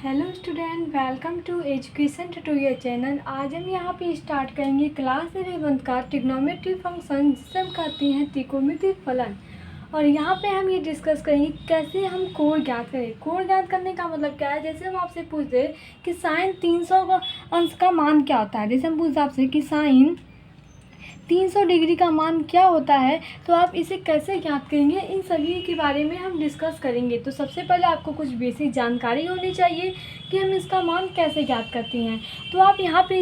Hello student, welcome to education tutorial channel. आज हम यहाँ पे स्टार्ट करेंगे क्लास 11 का ट्रिग्नोमेट्री फंक्शन, जिसे हम कहते हैं त्रिकोणमितीय फलन। और यहाँ पे हम ये डिस्कस करेंगे कैसे हम कोण ज्ञात करें। कोण ज्ञात करने का मतलब क्या है। जैसे हम आपसे पूछते कि साइन 300 अंश का मान क्या होता है। जैसे हम पूछते आपसे कि साइन 300 डिग्री का मान क्या होता है, तो आप इसे कैसे ज्ञात करेंगे, इन सभी के बारे में हम डिस्कस करेंगे। तो सबसे पहले आपको कुछ बेसिक जानकारी होनी चाहिए कि हम इसका मान कैसे ज्ञात करते हैं। तो आप यहाँ पे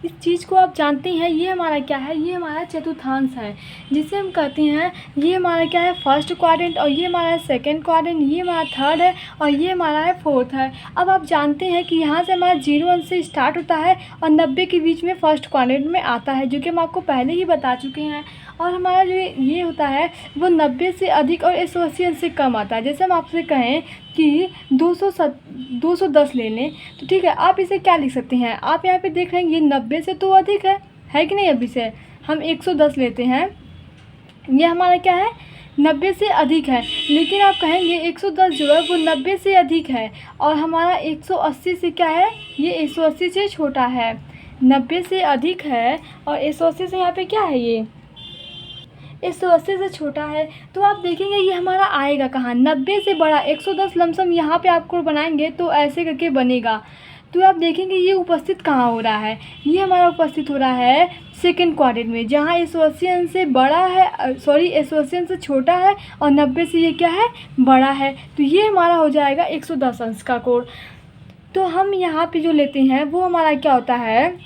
इस चीज़ को आप जानते हैं, ये हमारा क्या है, ये हमारा चतुर्थांश है, जिसे हम कहते हैं ये हमारा क्या है, फर्स्ट क्वाड्रेंट, और ये हमारा सेकंड क्वाड्रेंट, ये हमारा थर्ड है, और ये हमारा है फोर्थ है। अब आप जानते हैं कि यहाँ से हमारा 0 अंश से स्टार्ट होता है और 90 के बीच में फर्स्ट क्वाड्रेंट में आता है, जो कि हम आपको पहले ही बता चुके हैं। और हमारा जो ये होता है वो 90 से अधिक और 180 अंश से कम आता है। जैसे हम आपसे कहें कि 210 ले लें, तो ठीक है, आप इसे क्या लिख सकते हैं। आप यहाँ पे देख रहे हैं ये 90 से तो अधिक है कि नहीं। अभी से हम 110 लेते हैं, ये हमारा क्या है, 90 से अधिक है। लेकिन आप कहेंगे 110 जो है वो 90 से अधिक है, और हमारा 180 से क्या है, ये 180 से छोटा है। 90 से अधिक है और 180 से यहाँ पे क्या है, ये 180 से छोटा है। तो आप देखेंगे ये हमारा आएगा कहाँ, 90 से बड़ा। 110 लमसम यहाँ पे आपको बनाएंगे तो ऐसे करके बनेगा। तो आप देखेंगे ये उपस्थित कहाँ हो रहा है, ये हमारा उपस्थित हो रहा है सेकंड क्वाड्रेंट में, जहाँ 180 अंश से बड़ा है, 180 अंश से छोटा है, और 90 से ये क्या है, बड़ा है। तो ये हमारा हो जाएगा 110 अंश का कोण। तो हम यहाँ पे जो लेते हैं वो हमारा क्या होता है,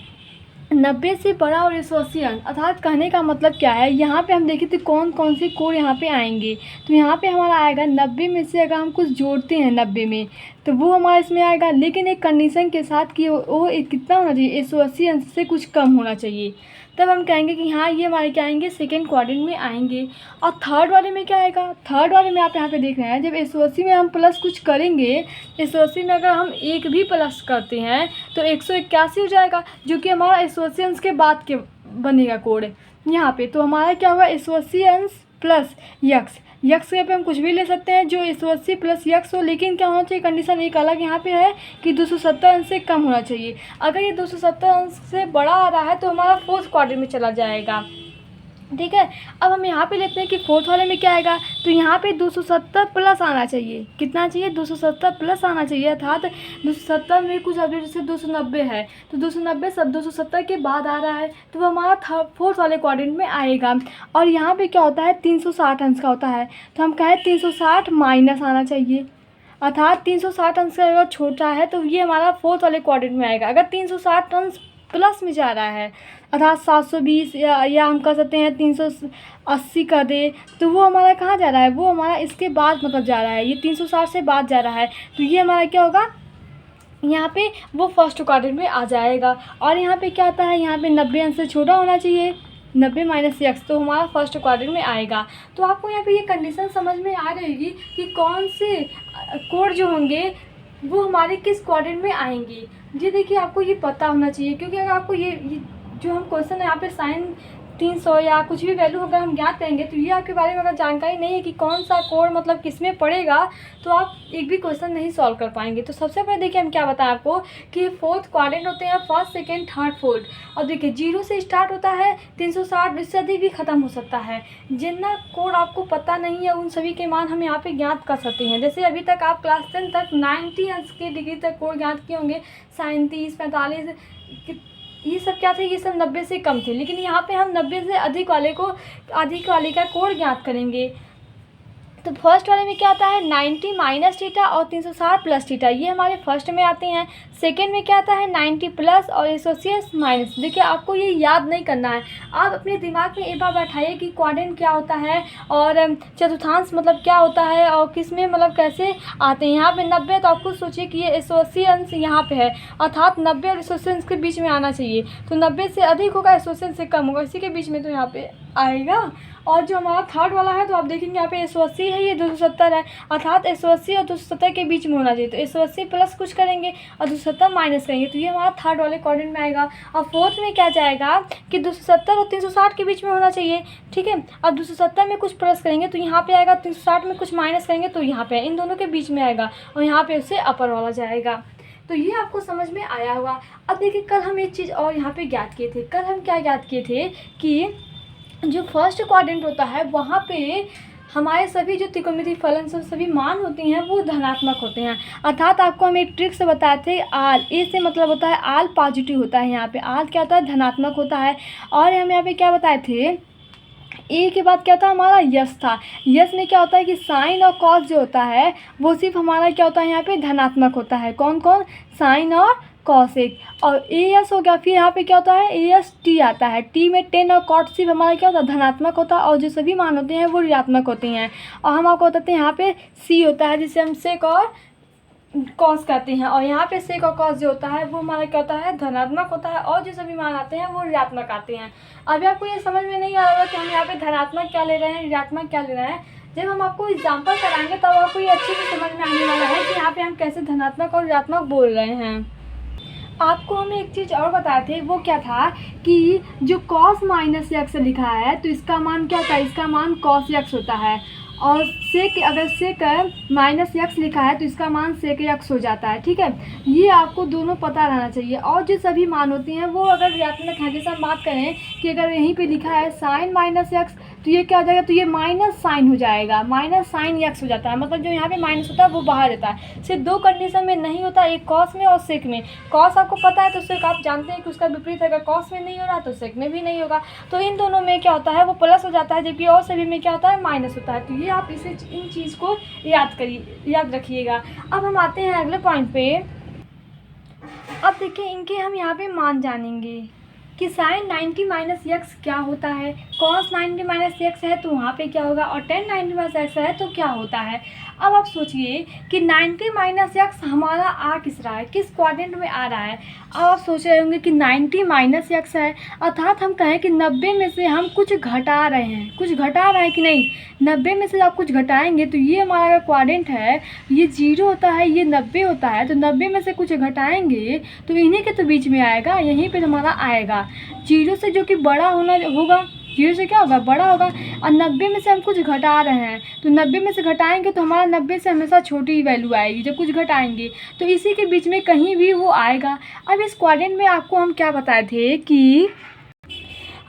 90 से बड़ा और 180 अंश। अर्थात कहने का मतलब क्या है, यहाँ पे हम देखें तो कौन कौन से कोण यहाँ पे आएंगे। तो यहाँ पे हमारा आएगा 90 में से अगर हम कुछ जोड़ते हैं 90 में, तो वो हमारा इसमें आएगा, लेकिन एक कंडीशन के साथ कि वो कितना होना चाहिए, 180 अंश से कुछ कम होना चाहिए। तब हम कहेंगे कि हाँ ये हमारे क्या आएंगे, सेकेंड क्वाड्रेंट में आएंगे। और थर्ड वाले में क्या आएगा, थर्ड वाले में आप यहाँ पे देख रहे हैं, जब 180 में हम प्लस कुछ करेंगे, 180 में अगर हम एक भी प्लस करते हैं तो 181 हो जाएगा, जो कि हमारा 180 अंश के बाद के बनेगा कोण यहाँ पे। तो हमारा क्या होगा, 180 अंश प्लस यक्स। यक्स के पे हम कुछ भी ले सकते हैं जो 180 प्लस यक्स हो, लेकिन क्या होना चाहिए, कंडीशन एक अलग यहाँ पे है कि 270 अंश से कम होना चाहिए। अगर ये 270 अंश से बड़ा आ रहा है तो हमारा फोर्थ क्वाड्रेंट में चला जाएगा, ठीक है। अब हम यहाँ पे लेते हैं कि फोर्थ वाले में क्या आएगा, तो यहाँ पे 270 प्लस आना चाहिए। कितना चाहिए, 270 प्लस आना चाहिए। अर्थात 270 में कुछ अब जैसे 290 है, तो 290 सब 270 के बाद आ रहा है, तो वो हमारा फोर्थ वाले क्वाड्रेंट में आएगा। और यहाँ पे क्या होता है, 360 अंश का होता है, तो हम कहें 360 माइनस आना चाहिए। अर्थात 360 अंश का अगर छोटा है तो ये हमारा फोर्थ वाले क्वाड्रेंट में आएगा। अगर 360 अंश प्लस में जा रहा है, अर्थात 720 या हम कह सकते हैं 380 कर दे, तो वो हमारा कहाँ जा रहा है, वो हमारा इसके बाद मतलब जा रहा है, ये 360 से बाद जा रहा है। तो ये हमारा क्या होगा, यहाँ पे वो फर्स्ट क्वाड्रेंट में आ जाएगा। और यहाँ पे क्या आता है, यहाँ पे 90 अंश से छोटा होना चाहिए, 90 माइनस यक्स, तो हमारा फर्स्ट क्वाड्रेंट में आएगा। तो आपको यहाँ पे ये कंडीशन समझ में आ रहेगी कि कौन से कोण जो होंगे वो हमारे किस क्वाड्रेंट में आएंगे। ये देखिए आपको ये पता होना चाहिए, क्योंकि अगर आपको ये जो हम क्वेश्चन है यहाँ पे साइन 300 या कुछ भी वैल्यू अगर हम ज्ञात करेंगे, तो ये आपके बारे में अगर जानकारी नहीं है कि कौन सा कोण मतलब किस में पड़ेगा, तो आप एक भी क्वेश्चन नहीं सॉल्व कर पाएंगे। तो सबसे पहले देखिए हम क्या बताएं आपको कि फोर्थ क्वाड्रेंट होते हैं फर्स्ट सेकंड थर्ड फोर्थ। और देखिए 0 से स्टार्ट होता है, 360 इससे अधिक भी ख़त्म हो सकता है। जितना कोण आपको पता नहीं है उन सभी के मान हम यहाँ पे ज्ञात कर सकते हैं। जैसे अभी तक आप क्लास 10 तक 90 अंश के डिग्री तक कोण ज्ञात किए होंगे, 37, 45, ये सब क्या थे, ये सब 90 से कम थे। लेकिन यहाँ पे हम 90 से अधिक वाले का कोण ज्ञात करेंगे। तो फर्स्ट वाले में क्या आता है, 90 माइनस थीटा और 360 प्लस थीटा, ये हमारे फर्स्ट में आते हैं। सेकंड में क्या आता है, 90 प्लस और 180 माइनस। देखिए आपको ये याद नहीं करना है, आप अपने दिमाग में एक बार बैठाइए कि क्वाड्रेंट क्या होता है और चतुर्थांश मतलब क्या होता है और किस में मतलब कैसे आते हैं। यहाँ पे 90, तो आप खुद सोचिए कि ये 180 अंश यहाँ पे है, अर्थात 90 और 180 अंश के बीच में आना चाहिए। तो 90 से अधिक होगा, 180 अंश से कम होगा, इसी के बीच में तो यहाँ पे आएगा। और जो हमारा थर्ड वाला है तो आप देखेंगे यहाँ पे 180 है, ये 270 है, अर्थात 180 और 270 के बीच में होना चाहिए। तो 180 प्लस कुछ करेंगे और 270 माइनस करेंगे, तो ये हमारा थर्ड वाले क्वाड्रेंट में आएगा। और फोर्थ में क्या जाएगा कि 270 और 360 के बीच में होना चाहिए, ठीक है। अब 270 में कुछ प्लस करेंगे तो यहाँ पे आएगा, 360 में कुछ माइनस करेंगे तो यहाँ पे, इन दोनों के बीच में आएगा और यहाँ पे उससे अपर वाला जाएगा। तो ये आपको समझ में आया होगा। अब देखिए कल हम एक चीज़ और यहाँ पे ज्ञात किए थे। कल हम क्या ज्ञात किए थे कि जो फर्स्ट क्वाड्रेंट होता है वहाँ पे हमारे सभी जो त्रिकोणमितीय फलन सब सभी मान होती हैं वो धनात्मक होते हैं। अर्थात आपको हम एक ट्रिक से बताए थे, आल, ए से मतलब होता है आल पॉजिटिव होता है, यहाँ पे आल क्या होता है, धनात्मक होता है। और हम यहाँ पे क्या बताए थे, ए के बाद क्या था हमारा यस था। यस में क्या होता है कि साइन और कॉस जो होता है वो सिर्फ हमारा क्या होता है यहाँ पे धनात्मक होता है। कौन कौन, साइन और कॉस एक। और ए एस हो गया, फिर यहाँ पे क्या होता है ए एस टी आता है। टी में टेन और कॉट सिर्फ हमारा क्या होता है धनात्मक होता है और जो सभी मान होते हैं वो ऋणात्मक होते हैं। और हम आपको बताते हैं यहाँ पे सी होता है जिसे हम सेक और कॉस कहते हैं। और यहाँ पे सेक और कॉस जो होता है वो हमारा क्या होता है धनात्मक होता है और जो सभी मान आते हैं वो ऋणात्मक आते हैं। अभी आपको ये समझ में नहीं आ रहा कि हम यहाँ पे धनात्मक क्या ले रहे हैं, ऋणात्मक क्या ले रहे हैं। जब हम आपको एग्जाम्पल कराएंगे तब आपको ये अच्छे से समझ में आने वाला है कि यहाँ पे हम कैसे धनात्मक और ऋणात्मक बोल रहे हैं। आपको हम एक चीज़ और बताए थे, वो क्या था कि जो cos माइनस एक्स लिखा है तो इसका मान क्या होता है, इसका मान cos एक्स होता है। और सेक, अगर सेक माइनस एक्स लिखा है तो इसका मान सेक एक्स हो जाता है, ठीक है। ये आपको दोनों पता रहना चाहिए। और जो सभी मान होती हैं वो अगर ऋणात्मक है, जैसे हम बात करें कि अगर यहीं पे लिखा है साइन माइनस एक्स तो ये क्या हो जाएगा, तो ये माइनस साइन हो जाएगा, माइनस साइन एक्स हो जाता है। मतलब जो यहाँ पे माइनस होता है वो बाहर रहता है। सिर्फ दो कंडीशन में नहीं होता, एक कॉस में और सेक में। कॉस आपको पता है तो सेक आप जानते हैं कि उसका विपरीत अगर कॉस में नहीं हो रहा तो सेक में भी नहीं होगा। तो इन दोनों में क्या होता है वो प्लस हो जाता है, जबकि और सभी में क्या होता है माइनस होता है। तो ये आप इसे इन चीज़ को याद रखिएगा। अब हम आते हैं अगले पॉइंट पे। अब देखिए इनके हम यहाँ पे मान जानेंगे कि साइन 90 माइनस एक्स क्या होता है, कॉस 90 माइनस एक्स है तो वहाँ पे क्या होगा, और टेन 90 माइनस एक्स है तो क्या होता है। अब आप सोचिए कि 90 माइनस एक्स हमारा आ किस रहा है, किस क्वाड्रेंट में आ रहा है। अब आप सोच रहे होंगे कि 90 माइनस एक्स है, अर्थात हम कहें कि 90 में से हम कुछ घटा रहे हैं, कुछ घटा रहे हैं कि नहीं। 90 में से आप कुछ घटाएंगे तो ये हमारा क्वाड्रेंट है, ये 0 होता है, ये 90 होता है। तो 90 में से कुछ घटाएंगे तो इन्हीं के तो बीच में आएगा, यहीं पर हमारा आएगा। 0 से जो कि बड़ा होना होगा, 0 से क्या होगा बड़ा होगा। और 90 में से हम कुछ घटा रहे हैं तो 90 में से घटाएंगे तो हमारा 90 से हमेशा छोटी वैल्यू आएगी जब कुछ घटाएंगे, तो इसी के बीच में कहीं भी वो आएगा। अब इस क्वाड्रेंट में आपको हम क्या बताए थे कि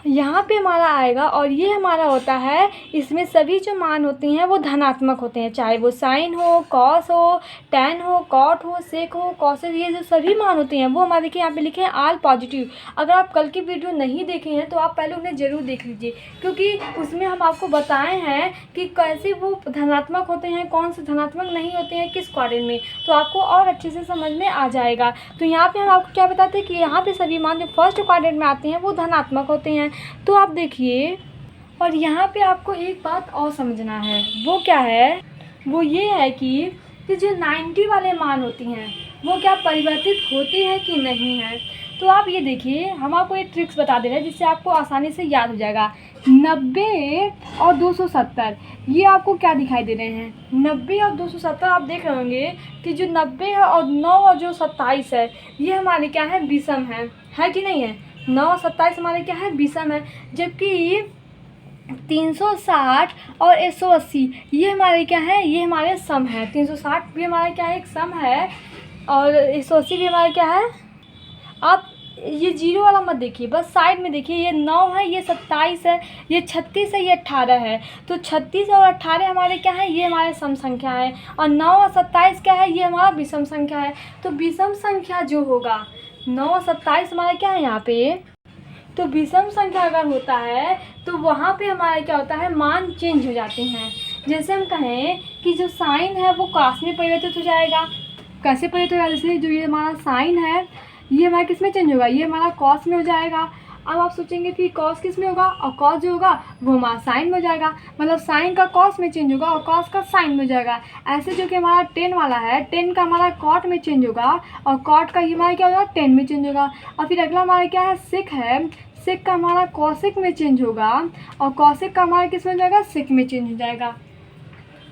यहाँ पे हमारा आएगा और ये हमारा होता है, इसमें सभी जो मान होती हैं वो धनात्मक होते हैं, चाहे वो साइन हो, कॉस हो, टेन हो, कॉट हो, सेक हो, कॉसेक, ये जो सभी मान होती हैं वो हमारे देखिए यहाँ पे लिखे हैं आल पॉजिटिव। अगर आप कल की वीडियो नहीं देखे हैं तो आप पहले उन्हें ज़रूर देख लीजिए, क्योंकि उसमें हम आपको बताए हैं कि कैसे वो धनात्मक होते हैं, कौन से धनात्मक नहीं होते हैं किस क्वाड्रेंट में, तो आपको और अच्छे से समझ में आ जाएगा। तो यहाँ पर हम आपको क्या बताते हैं कि यहाँ पर सभी मान जो फर्स्ट क्वाड्रेंट में आते हैं वो धनात्मक होते हैं। तो आप देखिए, और यहाँ पे आपको एक बात और समझना है, वो क्या है, वो ये है कि जो 90 वाले मान होती हैं वो क्या परिवर्तित होती हैं कि नहीं है। तो आप ये देखिए, हम आपको एक ट्रिक्स बता दे रहे हैं जिससे आपको आसानी से याद हो जाएगा। 90 और 270 ये आपको क्या दिखाई दे रहे हैं, 90 और 270 आप देख रहे होंगे कि जो 90 है और 9 और जो 27 है ये हमारे क्या है विषम है कि नहीं है। 9 और 27 हमारे क्या है विषम है, जबकि 360 और 180 ये हमारे क्या है, ये हमारे सम है। 360 भी हमारा क्या है एक सम है और 180 भी हमारा क्या है। आप ये 0 वाला मत देखिए, बस साइड में देखिए, ये 9 है, ये 27 है, ये 36 है, ये 18 है। तो 36 और 18 हमारे क्या है, ये हमारे सम संख्या है, और 9 और 27 क्या है, ये हमारा विषम संख्या है। तो विषम संख्या जो होगा 9 और 27 हमारा क्या है यहाँ पे, तो विषम संख्या अगर होता है तो वहाँ पे हमारा क्या होता है मान चेंज हो जाते हैं। जैसे हम कहें कि जो साइन है वो कॉस में परिवर्तित हो जाएगा। कैसे परिवर्तित होगा, जैसे जो ये हमारा साइन है ये हमारा किस में चेंज होगा, ये हमारा कॉस में हो जाएगा। अब आप सोचेंगे कि कॉस किस में होगा, और कॉस जो होगा वो हमारा साइन में हो जाएगा, मतलब साइन का कॉस में चेंज होगा और कॉस का साइन में हो जाएगा। ऐसे जो कि हमारा 10 वाला है, 10 का हमारा कॉट में चेंज होगा और कॉट का ये हमारा क्या होगा 10 में चेंज होगा। और फिर अगला हमारा क्या है सेक है, सेक का हमारा कॉसेक में चेंज होगा और कॉसेक का हमारा किस में जाएगा, सेक में चेंज हो जाएगा।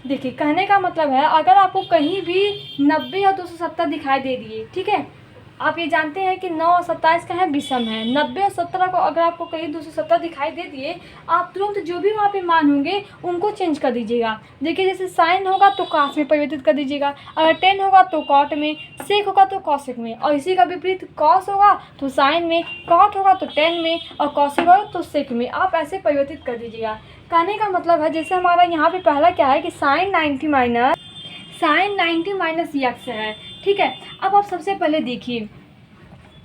देखिए कहने का मतलब है अगर आपको कहीं भी 90 और 270 दिखाई दे दिए, ठीक है, आप ये जानते हैं कि 9 और 27 का है विषम है, 90 और 17 को अगर आपको कहीं 270 दिखाई दे दिए, आप तुरंत जो भी वहाँ पे मान होंगे उनको चेंज कर दीजिएगा। देखिए जैसे साइन होगा तो कास में परिवर्तित कर दीजिएगा, अगर टेन होगा तो कॉट में, सेक होगा तो कॉसेक में, और इसी का विपरीत कॉस होगा तो साइन में, कॉट होगा तो टेन में, और कॉसेक होगा तो सेक में, आप ऐसे परिवर्तित कर दीजिएगा। कहने का मतलब है जैसे हमारा यहाँ पे पहला क्या है कि साइन 90 माइनस यक्स है, ठीक है। अब आप सबसे पहले देखिए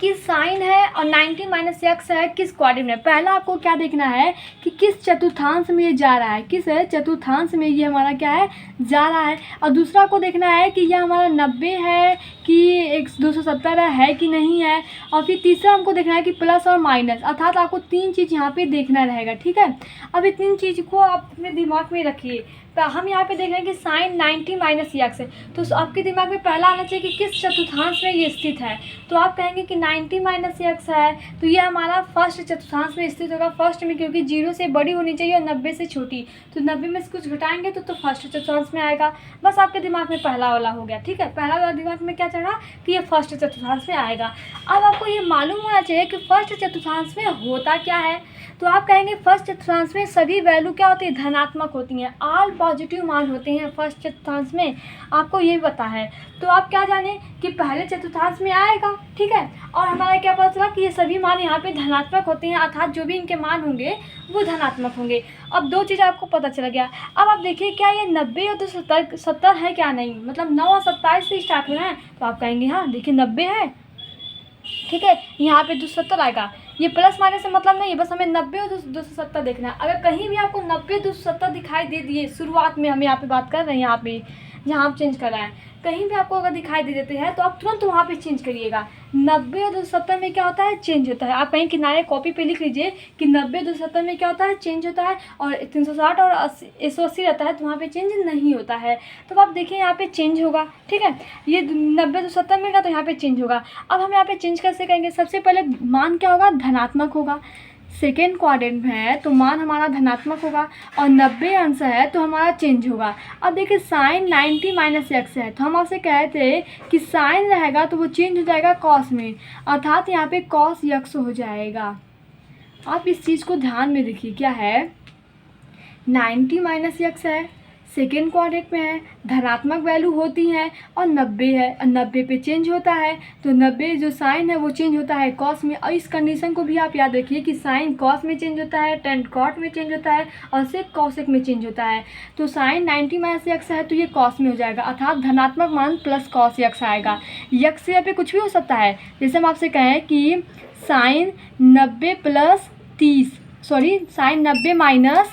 कि साइन है और 90 माइनस यक्स है किस क्वाड्रेंट में। पहला आपको क्या देखना है कि किस चतुर्थांश में ये जा रहा है, किस है चतुर्थांश में ये हमारा क्या है जा रहा है। और दूसरा को देखना है कि यह हमारा 90 है कि 270 है कि नहीं है। और फिर तीसरा हमको देखना है कि प्लस और माइनस, अर्थात आपको 3 चीज़ यहाँ पे देखना रहेगा, ठीक है। अब ये 3 चीज़ को आप अपने दिमाग में रखिए। तो हम यहाँ पे देख रहे हैं कि साइन 90 माइनस यक्स है, तो आपके दिमाग में पहला आना चाहिए कि किस चतुर्थांश में ये स्थित है। तो आप कहेंगे कि 90 माइनस यक्स है तो ये हमारा फर्स्ट चतुर्थांश में स्थित होगा, फर्स्ट में, क्योंकि 0 से बड़ी होनी चाहिए और 90 से छोटी, तो 90 में से कुछ घटाएंगे तो फर्स्ट चतुर्थांश में आएगा। बस आपके दिमाग में पहला वाला हो गया, ठीक है। पहला वाला दिमाग में क्या चढ़ा कि ये फर्स्ट चतुर्थांश में आएगा। अब आपको ये मालूम होना चाहिए कि फर्स्ट चतुर्थांश में होता क्या है। तो आप कहेंगे फर्स्ट चतुर्थांश में सभी वैल्यू क्या होती है, धनात्मक होती हैं, ऑल पॉजिटिव मान होते हैं फर्स्ट चतुर्थांश में, आपको ये पता है। तो आप क्या जाने कि पहले चतुर्थांश में आएगा, ठीक है। और हमारा क्या पता चला कि ये सभी मान यहाँ पे धनात्मक होते हैं, अर्थात जो भी इनके मान होंगे वो धनात्मक होंगे। अब 2 चीज़ आपको पता चल गया। अब आप देखिए क्या ये 90 और 270 है क्या, नहीं, मतलब 9 और 27 से स्टार्ट हुए हैं, तो आप कहेंगे हाँ देखिए 90 है, ठीक है, यहाँ पे 270 आएगा। ये प्लस माइनस से मतलब नहीं है, बस हमें 90 और 270 देखना है। अगर कहीं भी आपको 90 270 दिखाई दे दिए, शुरुआत में हम यहाँ पे बात कर रहे हैं, यहाँ पे जहाँ आप चेंज कर रहे हैं, कहीं भी आपको अगर दिखाई दे देते हैं तो आप तुरंत वहाँ पे चेंज करिएगा। 90 और 270 में क्या होता है, चेंज होता है। आप कहीं किनारे कॉपी पे लिख लीजिए कि 90 270 में क्या होता है, चेंज होता है, और 360 और 180 रहता है तो वहाँ पे चेंज नहीं होता है। तो आप देखिए यहाँ पे चेंज होगा, ठीक है। ये 90 270 में का तो यहाँ पे चेंज होगा। अब हम यहाँ पे चेंज कैसे करेंगे, सबसे पहले मान क्या होगा, धनात्मक होगा। सेकेंड क्वाड्रेंट में है तो मान हमारा धनात्मक होगा, और 90 अंश है तो हमारा चेंज होगा। अब देखिए साइन 90 माइनस यक्स है, तो हम आपसे कहे थे कि साइन रहेगा तो वो चेंज हो जाएगा कॉस में, अर्थात यहाँ पे कॉस यक्स हो जाएगा। आप इस चीज़ को ध्यान में रखिए, क्या है 90 माइनस यक्स है, सेकेंड क्वाड्रेंट में है, धनात्मक वैल्यू होती है, और 90 है, और 90 पे चेंज होता है, तो 90 जो साइन है वो चेंज होता है कॉस में। और इस कंडीशन को भी आप याद रखिए कि साइन कॉस में चेंज होता है, टेन कॉट में चेंज होता है, और सेक कॉसेक में चेंज होता है। तो साइन 90 माइनस यक्स है तो ये कॉस में हो जाएगा, अर्थात धनात्मक मान प्लस कॉस यक्स आएगा। यक्स से यहाँ पे कुछ भी हो सकता है, जैसे हम आपसे कहें कि sine 90 plus 30, sorry sine 90 minus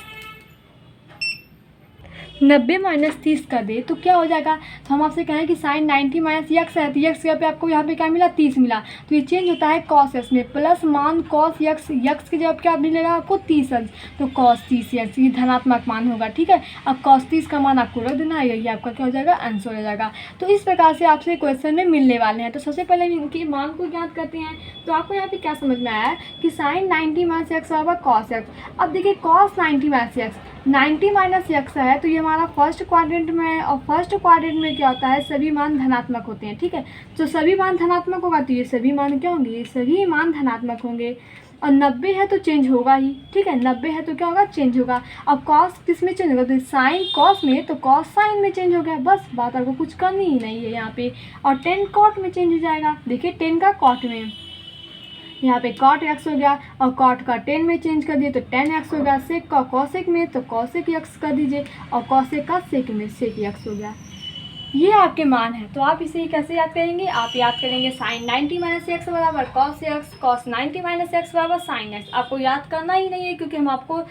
30 कर दे तो क्या हो जाएगा। तो हम आपसे कहें कि साइन 90 माइनस यक्स है तो यक्स पे आपको यहाँ पे क्या मिला, 30 मिला, तो ये चेंज होता है कॉस यक्स में। प्लस मान कॉस यक्स, यक्स के जब क्या मिलेगा आपको 30 अंश, तो कॉस 30 यक्स ये धनात्मक मान होगा, ठीक है। अब कॉस 30 का मान आपको रख देना है, ये आपका क्या हो जाएगा, आंसर हो जाएगा। तो इस प्रकार से आपसे क्वेश्चन में मिलने वाले हैं। तो सबसे पहले इनके मान को ज्ञात करते हैं। तो आपको यहाँ पे क्या समझना है कि साइन 90 माइनस यक्स होगा कॉस यक्स। अब देखिए cos 90 minus x, 90 minus x है तो ये हमारा फर्स्ट क्वाड्रेंट में है, और फर्स्ट क्वाड्रेंट में क्या होता है, सभी मान धनात्मक होते हैं, ठीक है। तो सभी मान धनात्मक होगा तो ये सभी मान क्या होंगे, ये सभी मान धनात्मक होंगे। और 90 है तो चेंज होगा ही, ठीक है, 90 है तो क्या होगा, चेंज होगा। अब कॉस किस में चेंज होगा, तो साइन कॉस में, तो कॉस साइन में चेंज हो गया, बस बात आपको कुछ करनी ही नहीं है यहाँ पे। और 10 कॉट में चेंज हो जाएगा, देखिए 10 का कॉट में, यहाँ पे कॉट एक्स हो गया, और कॉट का 10 में चेंज कर दिए तो 10 एक्स हो गया। सेक का कॉसेक में तो कॉसेक एक्स कर दीजिए, और कॉसेक का सेक में सेक एक्स हो गया। ये आपके मान है। तो आप इसे कैसे याद करेंगे, आप याद करेंगे साइन 90 माइनस एक्स बराबर cos x, cos 90 minus x बराबर साइन एक्स। आपको याद करना ही नहीं है, क्योंकि हम आपको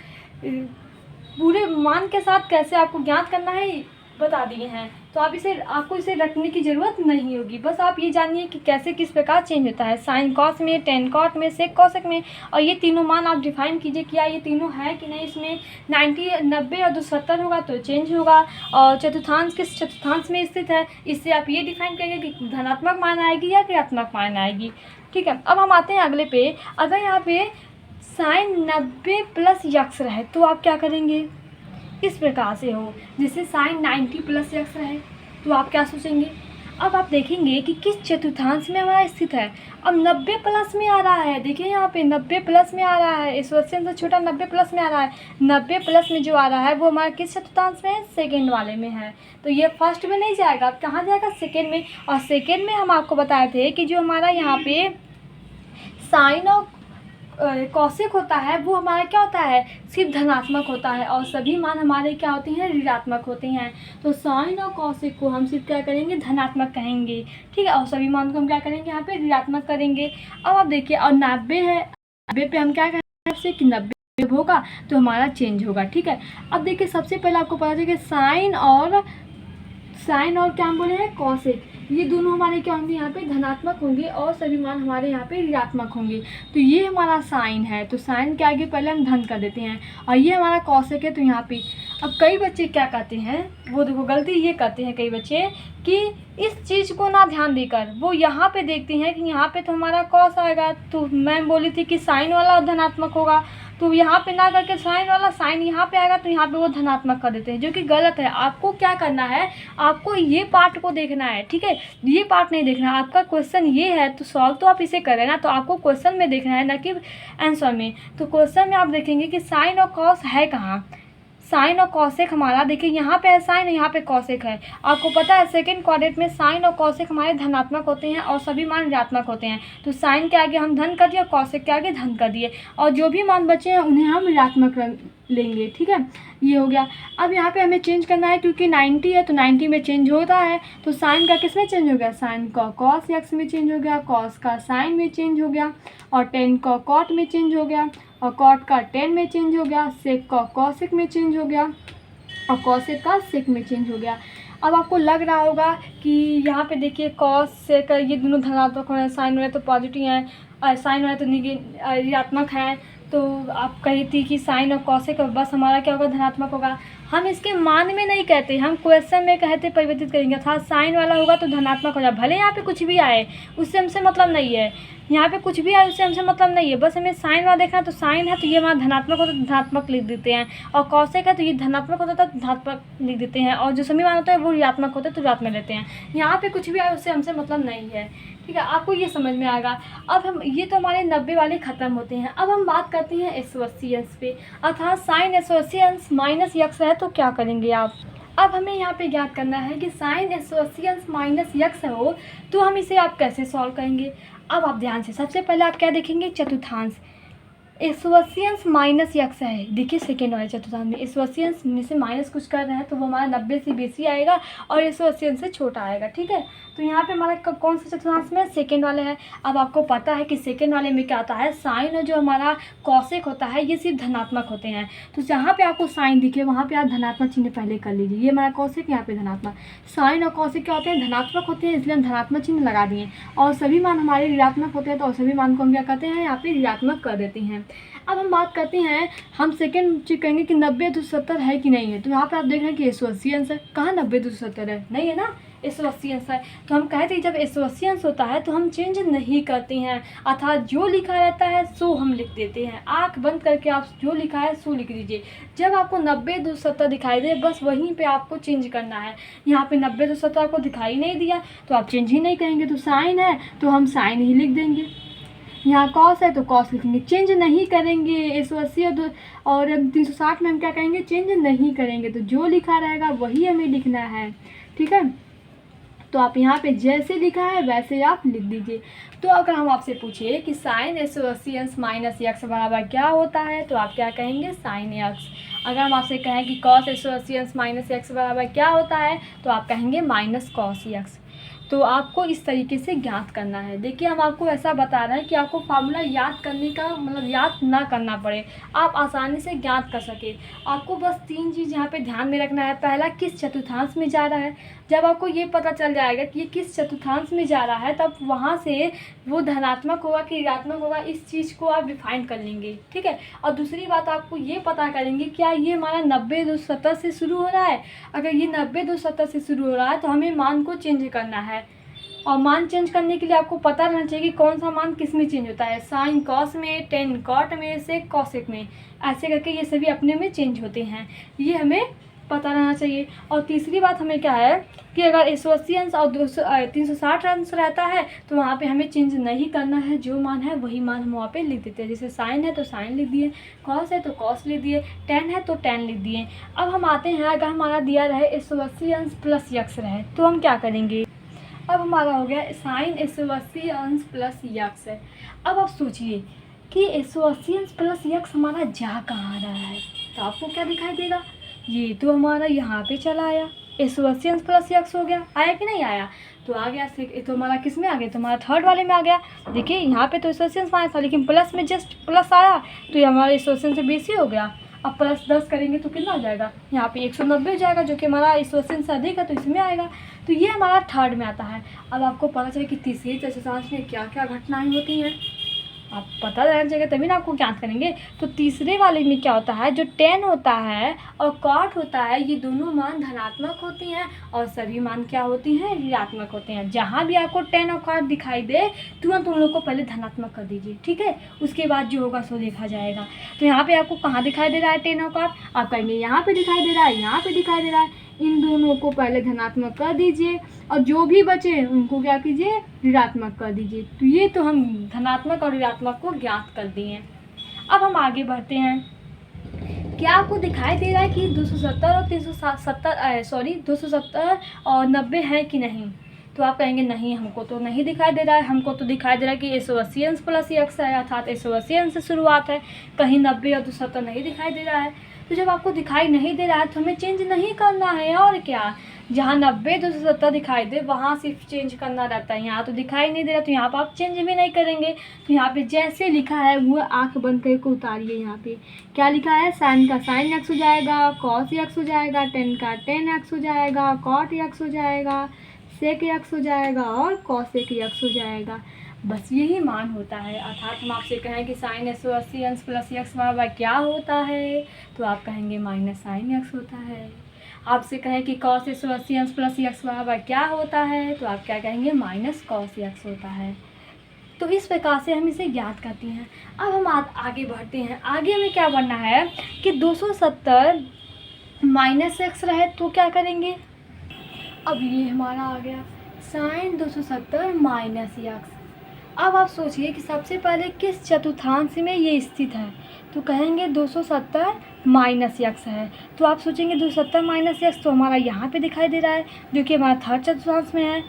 पूरे मान के साथ कैसे आपको ज्ञात करना है बता दिए हैं। तो आपको इसे रखने की ज़रूरत नहीं होगी, बस आप ये जानिए कि कैसे किस प्रकार चेंज होता है, साइन कॉस में, टेन कॉट में, सेक कॉसेक में। और ये तीनों मान आप डिफाइन कीजिए क्या ये तीनों है कि नहीं। इसमें 90 और 270 होगा तो चेंज होगा, और चतुर्थांश किस चतुर्थांश में स्थित है, इससे आप ये डिफाइन करेंगे कि धनात्मक मान आएगी या ऋणात्मक मान आएगी, ठीक है। अब हम आते हैं अगले पे। अगर यहाँ पे साइन 90 प्लस यक्स रहे तो आप क्या करेंगे, इस प्रकार से हो। जैसे साइन 90 प्लस यक्स रहे तो आप क्या सोचेंगे। अब आप देखेंगे कि किस चतुर्थांश में हमारा स्थित है। अब 90 प्लस में आ रहा है, देखिए यहाँ पे 90 प्लस में आ रहा है, इस क्वेश्चन से छोटा 90 प्लस में आ रहा है। 90 प्लस में जो आ रहा है वो हमारा किस चतुर्थांश में है, सेकेंड वाले में है। तो ये फर्स्ट में नहीं जाएगा, अब कहाँ जाएगा, सेकेंड में। और सेकेंड में हम आपको बताए थे कि जो हमारा यहाँ पे साइन और कौशिक होता है वो हमारा क्या होता है, सिर्फ धनात्मक होता है और सभी मान हमारे क्या होते हैं, ऋणात्मक होते हैं। तो साइन और कौशिक को हम सिर्फ क्या करेंगे, धनात्मक कहेंगे, ठीक है। और सभी मान को हम क्या करेंगे, यहाँ पे ऋणात्मक करेंगे। अब आप देखिए, और 90 है, 90 पे हम क्या करेंगे आपसे कि 90 होगा तो हमारा चेंज होगा, ठीक है। अब देखिए सबसे पहले आपको पता चले कि साइन और क्या हम बोले हैं, कौशिक, ये दोनों हमारे क्या होंगे, यहाँ पे धनात्मक होंगे और सभी मान हमारे यहाँ पे ऋणात्मक होंगे। तो ये हमारा साइन है, तो साइन के आगे पहले हम धन कर देते हैं। और ये हमारा कौशिक है, तो यहाँ पे अब कई बच्चे क्या करते हैं, वो देखो गलती ये करते हैं कई बच्चे कि इस चीज़ को ना ध्यान देकर वो यहाँ पे देखते हैं कि यहाँ पे तो हमारा कॉस आएगा, तो मैम बोली थी कि साइन वाला धनात्मक होगा, तो यहाँ पे ना करके साइन वाला, साइन यहाँ पे आएगा तो यहाँ पे वो धनात्मक कर देते हैं, जो कि गलत है। आपको क्या करना है, आपको ये पार्ट को देखना है, ठीक है, ये पार्ट नहीं देखना है। आपका क्वेश्चन ये है तो सॉल्व तो आप इसे करें ना, तो आपको क्वेश्चन में देखना है ना कि आंसर में। तो क्वेश्चन में आप देखेंगे कि साइन और कॉस है कहाँ, साइन और कौशिक हमारा देखिए यहाँ पे है साइन, यहाँ पे कौशिक है। आपको पता है सेकंड क्वाड्रेंट में साइन और कौशिक हमारे धनात्मक होते हैं और सभी मान ऋणात्मक होते हैं। तो साइन के आगे हम धन कर दिए और कौशिक के आगे धन कर दिए, और जो भी मान बचे हैं उन्हें हम ऋणात्मक लेंगे, ठीक है। ये हो गया। अब यहाँ पे हमें चेंज करना है क्योंकि 90 है तो 90 में चेंज होता है, तो साइन का किस में चेंज हो गया, साइन का कॉस एक्स में चेंज हो गया, कॉस का साइन में चेंज हो गया, और टेन का कॉट में चेंज हो गया, और कॉट का टेन में चेंज हो गया, सेक का कौशिक में चेंज हो गया, और कौशिक का सेक में चेंज हो गया। अब आपको लग रहा होगा कि यहाँ पे देखिए कॉस सेक ये दोनों धनात्मक हो रहे हैं, साइन वाले तो पॉजिटिव हैं, साइन वाले तो ऋणात्मक हैं। तो आप कही थी कि साइन और कौशिक बस हमारा क्या होगा, धनात्मक होगा। हम इसके मान में नहीं कहते, हम क्वेश्चन में कहते परिवर्तित करेंगे, अर्थात साइन वाला होगा तो धनात्मक हो जाए, भले यहाँ पे कुछ भी आए उससे हमसे मतलब नहीं है, यहाँ पे कुछ भी आए उससे हमसे मतलब नहीं है, बस हमें साइन वाला देखना है। तो साइन है तो ये हमारा धनात्मक होता है तो धनात्मक लिख देते हैं, और कौशिक है तो ये धनात्मक होता है तो धनात्मक लिख देते हैं, और जो सभी मान होता है वो ऋणात्मक होता है तो ऋणात्मक लेते हैं। यहाँ पे कुछ भी आए उससे हमसे मतलब नहीं है, ठीक है, आपको ये समझ में आएगा। अब हम ये तो हमारे 90 वाले ख़त्म होते हैं। अब हम बात करते हैं 180 अंश पे, अर्थात साइन 180 अंश माइनस यक्स है तो क्या करेंगे आप। अब हमें यहाँ पे ज्ञात करना है कि साइन 180 अंश माइनस यक्स हो तो हम इसे आप कैसे सॉल्व करेंगे। अब आप ध्यान से, सबसे पहले आप क्या देखेंगे, चतुर्थांश। 180 अंश माइनस यक्स है, देखिए सेकेंड वाले चतुर्थांश में 180 अंश में से माइनस कुछ कर रहे हैं तो वो हमारा 90 से बेसी आएगा और 180 अंश से छोटा आएगा, ठीक है। तो यहाँ पे हमारा कौन सा चतुर्थांश में, सेकेंड वाले है। अब आपको पता है कि सेकेंड वाले में क्या होता है, साइन और जो हमारा कौशिक होता है ये सिर्फ धनात्मक होते हैं। तो जहाँ पे आपको साइन दिखे वहाँ पे आप धनात्मक चिन्ह पहले कर लीजिए, ये हमारा कौशिक, यहाँ पे धनात्मक। साइन और कौशिक क्या होते हैं, धनात्मक होते हैं, इसलिए हम धनात्मक चिन्ह लगा दिए, और सभी मान हमारे ऋणात्मक होते हैं तो सभी मान को हम क्या करते हैं, यहाँ पे ऋणात्मक कर देते हैं। अब हम बात करते हैं, हम सेकेंड चेक करेंगे कि 90-270 है कि नहीं है। तो यहाँ पे आप देख रहे हैं कि 180 अंश है, कहाँ 90-270 है, नहीं है ना, 180 अंश है। तो हम कहते हैं जब 180 अंश होता है तो हम चेंज नहीं करते हैं, अर्थात जो लिखा रहता है सो हम लिख देते हैं। आंख बंद करके आप जो लिखा है सो लिख दीजिए। जब आपको 90-270 दिखाई दे बस वहीं पे आपको चेंज करना है। यहाँ पे 90-270 आपको दिखाई नहीं दिया तो आप चेंज ही नहीं करेंगे। तो साइन है तो हम साइन ही लिख देंगे, यहाँ कॉस है तो कॉस लिखेंगे, चेंज नहीं करेंगे। 180 और 360 में हम क्या करेंगे, चेंज नहीं करेंगे। तो जो लिखा रहेगा वही हमें लिखना है, ठीक है। तो आप यहाँ पे जैसे लिखा है वैसे आप लिख दीजिए। तो अगर हम आपसे पूछे कि साइन 180 अंश माइनस यक्स बराबर क्या होता है तो आप क्या कहेंगे, साइन यक्स। अगर हम आपसे कहें कि कॉस 180 अंश माइनस यक्स बराबर क्या होता है तो आप कहेंगे माइनस कॉस यक्स। तो आपको इस तरीके से ज्ञात करना है। देखिए हम आपको ऐसा बता रहे हैं कि आपको फार्मूला याद करने का मतलब याद ना करना पड़े, आप आसानी से ज्ञात कर सके। आपको बस 3 चीज़ यहाँ पे ध्यान में रखना है। पहला, किस चतुर्थांश में जा रहा है। जब आपको ये पता चल जाएगा कि ये किस चतुर्थांश में जा रहा है तब वहाँ से वो धनात्मक होगा कि ऋणात्मक होगा, इस चीज़ को आप डिफाइन कर लेंगे, ठीक है। और दूसरी बात, आपको ये पता करेंगे क्या ये हमारा 90-270 से शुरू हो रहा है। अगर ये 90-270 से शुरू हो रहा है तो हमें मान को चेंज करना है। और मान चेंज करने के लिए आपको पता रहना चाहिए कि कौन सा मान किस में चेंज होता है। साइन कॉस में, टेन कॉट में, सेक कॉसेक में, ऐसे करके ये सभी अपने में चेंज होते हैं, ये हमें पता रहना चाहिए। और तीसरी बात हमें क्या है कि अगर 180 अंश और 360 अंश रहता है तो वहाँ पे हमें चेंज नहीं करना है, जो मान है वही मान हम वहाँ पे लिख देते हैं। जैसे साइन है तो साइन लिख दिए, कॉस है तो कॉस लिख दिए, टेन है तो टेन लिख दिए। अब हम आते हैं, अगर हमारा दिया रहे 180 अंश प्लस यक्स रहे तो हम क्या करेंगे। अब हमारा हो गया साइन 180 अंश प्लस यक्स है। अब आप सोचिए कि 180 अंश प्लस यक्स हमारा जा कहाँ रहा है, तो आपको क्या दिखाई देगा, ये तो हमारा यहाँ पे चला आया, 180 अंश प्लस यक्स हो गया, आया कि नहीं आया, तो आ गया। तो हमारा किस में आ गया, तो हमारा थर्ड वाले में आ गया। देखिए यहाँ पे तो 180 अंश आया था, लेकिन प्लस में जस्ट प्लस आया तो ये हमारा 180 से बेसी हो गया। अब प्लस 10 करेंगे तो कितना हो जाएगा, यहाँ पे 190 हो जाएगा, जो कि हमारा 180 से अधिक है तो इसमें आएगा। तो ये हमारा थर्ड में आता है। अब आपको पता चले कि तीसरे चतुर्थांश में क्या क्या घटनाएं होती हैं, आप पता रहना चाहिए तभी ना आपको ज्ञात करेंगे। तो तीसरे वाले में क्या होता है, जो टेन होता है और कॉट होता है, ये दोनों मान धनात्मक होती हैं और सभी मान क्या होती हैं, ऋणात्मक होते हैं। जहाँ भी आपको टेन और कॉट दिखाई दे तुरंत उन लोग को पहले धनात्मक कर दीजिए, ठीक है, उसके बाद जो होगा सो देखा जाएगा। तो यहाँ पे आपको कहाँ दिखाई दे रहा है टेन और कॉट, आप कहेंगे यहाँ पे दिखाई दे रहा है, यहाँ पे दिखाई दे रहा है, इन दोनों को पहले धनात्मक कर दीजिए और जो भी बचे उनको क्या कीजिए, ऋणात्मक कर दीजिए। तो ये तो हम धनात्मक और ऋणात्मक को ज्ञात कर दिए। अब हम आगे बढ़ते हैं। क्या आपको दिखाई दे रहा है कि 270 और 270 और 90 है कि नहीं, तो आप कहेंगे नहीं, हमको तो नहीं दिखाई दे रहा है, हमको तो दिखाई दे रहा है कि 180 अंश प्लस यक्स है, अर्थात 180 अंश से शुरुआत है, कहीं 90 और 270 नहीं दिखाई दे रहा है। तो जब आपको दिखाई नहीं दे रहा है तो हमें चेंज नहीं करना है, और क्या, जहाँ 90 270 दिखाई दे वहाँ सिर्फ चेंज करना रहता है। यहाँ तो दिखाई नहीं दे रहा तो यहाँ पर आप चेंज भी नहीं करेंगे। तो यहाँ पे जैसे लिखा है वो आँख बंद करके उतारिए। यहाँ पे क्या लिखा है, साइन का साइन एक्स हो जाएगा, कॉस एक्स हो जाएगा, टेन का टेन एक्स हो जाएगा, कॉट एक्स हो जाएगा, सेक एक्स हो जाएगा और कॉसेक एक्स हो जाएगा। बस यही मान होता है। अर्थात हम आपसे कहें कि साइन 180 अंश प्लस यक्स बराबर क्या होता है, तो आप कहेंगे माइनस साइन यक्स होता है। आपसे कहें कि कॉस 180 अंश प्लस यक्स बराबर क्या होता है, तो आप क्या कहेंगे, माइनस कॉस यक्स होता है। तो इस प्रकार से हम इसे ज्ञात करते हैं। अब हम आगे बढ़ते हैं। आगे हमें क्या बनना है कि 270 माइनस एक्स रहे तो क्या करेंगे। अब ये हमारा आ गया साइन 270 माइनस यक्स। अब आप सोचिए कि सबसे पहले किस चतुर्थांश में ये स्थित है, तो कहेंगे 270 माइनस यक्स है। तो आप सोचेंगे 270 माइनस यक्स तो हमारा यहाँ पे दिखाई दे रहा है, जो कि हमारा थर्ड चतुर्थांश में है,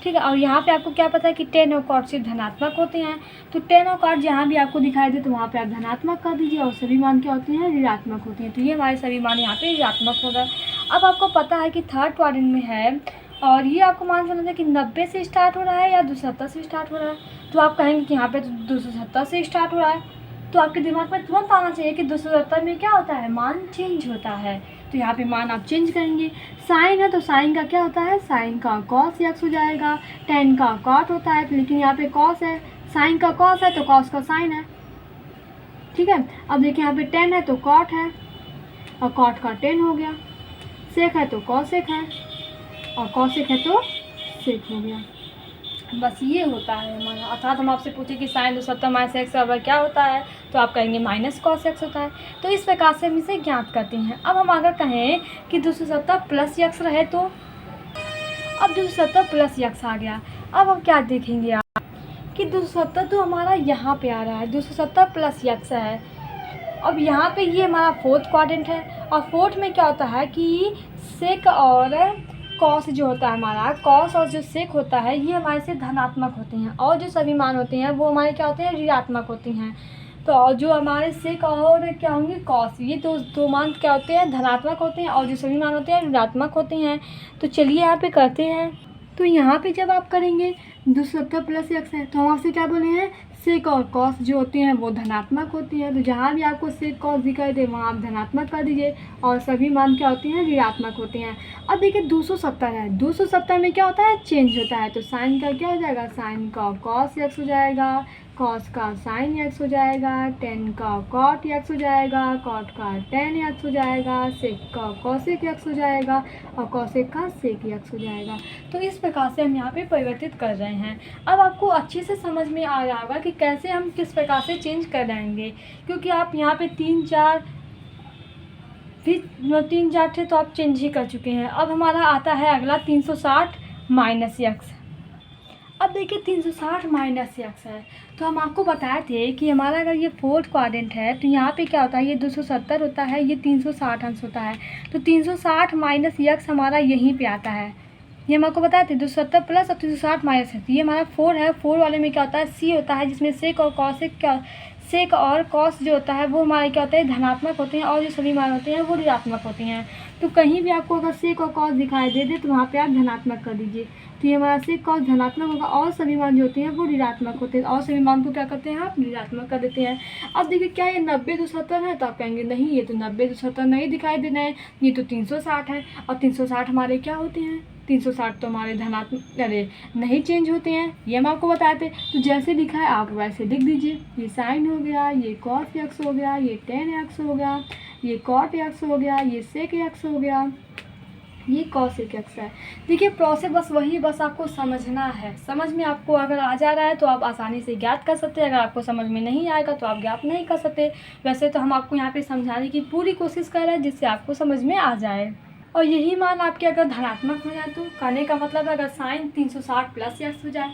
ठीक है। और यहाँ पे आपको क्या पता है कि टेन और कॉट सिर्फ धनात्मक होते हैं, तो टेन और कॉट जहाँ भी आपको दिखाई दे तो वहाँ पे आप धनात्मक कर दीजिए, और सभी मान क्या होते हैं, ऋणात्मक होते हैं। तो ये हमारे सभी मान यहाँ पे ऋणात्मक होगा। अब आपको पता है कि थर्ड क्वाड्रेंट में है, और ये आपको मान समझना है कि 90 से स्टार्ट हो रहा है या 270 से स्टार्ट हो रहा है, तो आप कहेंगे कि यहाँ पे तो 270 से स्टार्ट हो रहा है। तो आपके दिमाग में तुरंत आना चाहिए कि 270 में क्या होता है, मान चेंज होता है। तो यहाँ पे मान आप चेंज करेंगे। साइन है तो साइन का क्या होता है, साइन का कॉस एक्स हो जाएगा, टेन का कॉट होता है, लेकिन यहाँ पे कॉस है, साइन का कॉस है तो कॉस का साइन है, ठीक है। अब देखिए यहाँ पे टेन है तो कॉट है और कॉट का टेन हो गया, सेक है तो कॉसेक है और कॉसेक है तो सेक हो गया। बस ये होता है हमारा। अर्थात हम आपसे पूछे कि साइन 270 माइनस एक्स बराबर क्या होता है, तो आप कहेंगे माइनस कॉस एक्स होता है। तो इस प्रकार से हम इसे ज्ञात करते हैं। अब हम अगर कहें कि 270 प्लस यक्स रहे तो, अब 270 प्लस यक्स आ गया। अब हम क्या देखेंगे आप कि 270 तो हमारा यहाँ पे आ रहा है, 270 प्लस यक्स है। अब यहाँ पे ये हमारा फोर्थ क्वाड्रेंट है, और फोर्थ में क्या होता है कि सेक और कॉस जो होता है हमारा, कॉस और जो सेक होता है ये हमारे से धनात्मक होते हैं, और जो सभी मान होते हैं वो हमारे क्या होते हैं, ऋणात्मक होती हैं। तो जो हमारे सेक और क्या होंगे, कॉस, ये दो मान क्या होते हैं, धनात्मक होते हैं, और जो सभी मान होते हैं ऋणात्मक होते हैं। तो चलिए यहाँ पे करते हैं। तो यहाँ पे जब आप करेंगे 270 प्लस एक्स है, तो हम आपसे क्या बोले हैं, सेक और कॉस जो होती हैं वो धनात्मक होती हैं। तो जहाँ भी आपको सेक कॉस दिखाई दे वहाँ आप धनात्मक कर दीजिए, और सभी मान क्या होती हैं, ऋणात्मक होते हैं। अब देखिए 270 है, 270 में क्या होता है, चेंज होता है। तो साइन का क्या हो जाएगा, साइन का कॉस एक्स हो जाएगा, कॉस का साइन एक्स हो जाएगा, टेन का कॉट एक्स हो जाएगा, कॉट का टेन एक्स हो जाएगा, सेक का कॉसेक एक्स हो जाएगा और कॉसेक का सेक एक्स हो जाएगा। तो इस प्रकार से हम यहाँ पे परिवर्तित कर रहे हैं। अब आपको अच्छे से समझ में आ रहा होगा कि कैसे हम किस प्रकार से चेंज कर रहेंगे, क्योंकि आप यहाँ पे 3 4 थे तो आप चेंज ही कर चुके हैं। अब हमारा आता है अगला 360 माइनस एक्स। अब देखिए 360 माइनस एक्स है, तो हम आपको बताए थे कि हमारा अगर ये फोर्थ क्वाड्रेंट है तो यहाँ पे क्या होता है, ये 270 होता है, ये 360 अंश होता है। तो 360 माइनस एक्स हमारा यहीं पे आता है। ये हम आपको बताए थे 270 प्लस और 360 माइनस है। तो ये हमारा 4 है। 4 वाले में क्या होता है, सी होता है, जिसमें सेक और कॉसेक सेक और कॉस जो होता है वो हमारे क्या होते हैं, धनात्मक होते हैं, और जो सभी मान होते हैं वो ऋणात्मक होते हैं। तो कहीं भी आपको अगर सेक और कॉस दिखाई दे दे तो वहाँ पे आप धनात्मक कर दीजिए। तो ये हमारा सेक कॉस धनात्मक होगा और सभी मान जो होते हैं वो ऋणात्मक होते हैं, और सभी मान को क्या करते हैं, आप ऋणात्मक कर देते हैं। अब देखिए क्या ये 90 270 है, तो आप कहेंगे नहीं, ये तो 90 270 नहीं दिखाई दे रहे हैं, ये तो 360 है। और 360 हमारे क्या होते हैं, 360 तो हमारे धनात्मक अरे नहीं चेंज होते हैं, ये हम आपको बताए थे। तो जैसे लिखा है आप वैसे लिख दीजिए। ये साइन हो गया, ये कॉस एक्स हो गया, ये टेन एक्स हो गया, ये कॉट एक्स हो गया, ये सेक एक्स हो गया, ये कॉसेक एक्स है। देखिए प्रोसेस बस आपको समझना है। समझ में आपको अगर आ जा रहा है तो आप आसानी से ज्ञात कर सकते हैं, अगर आपको समझ में नहीं आएगा तो आप ज्ञात नहीं कर सकते। वैसे तो हम आपको यहाँ पे समझाने की पूरी कोशिश कर रहे हैं जिससे आपको समझ में आ जाए। और यही मान आपके अगर धनात्मक हो जाए तो कहने का मतलब अगर साइन 360 प्लस एक्स हो जाए,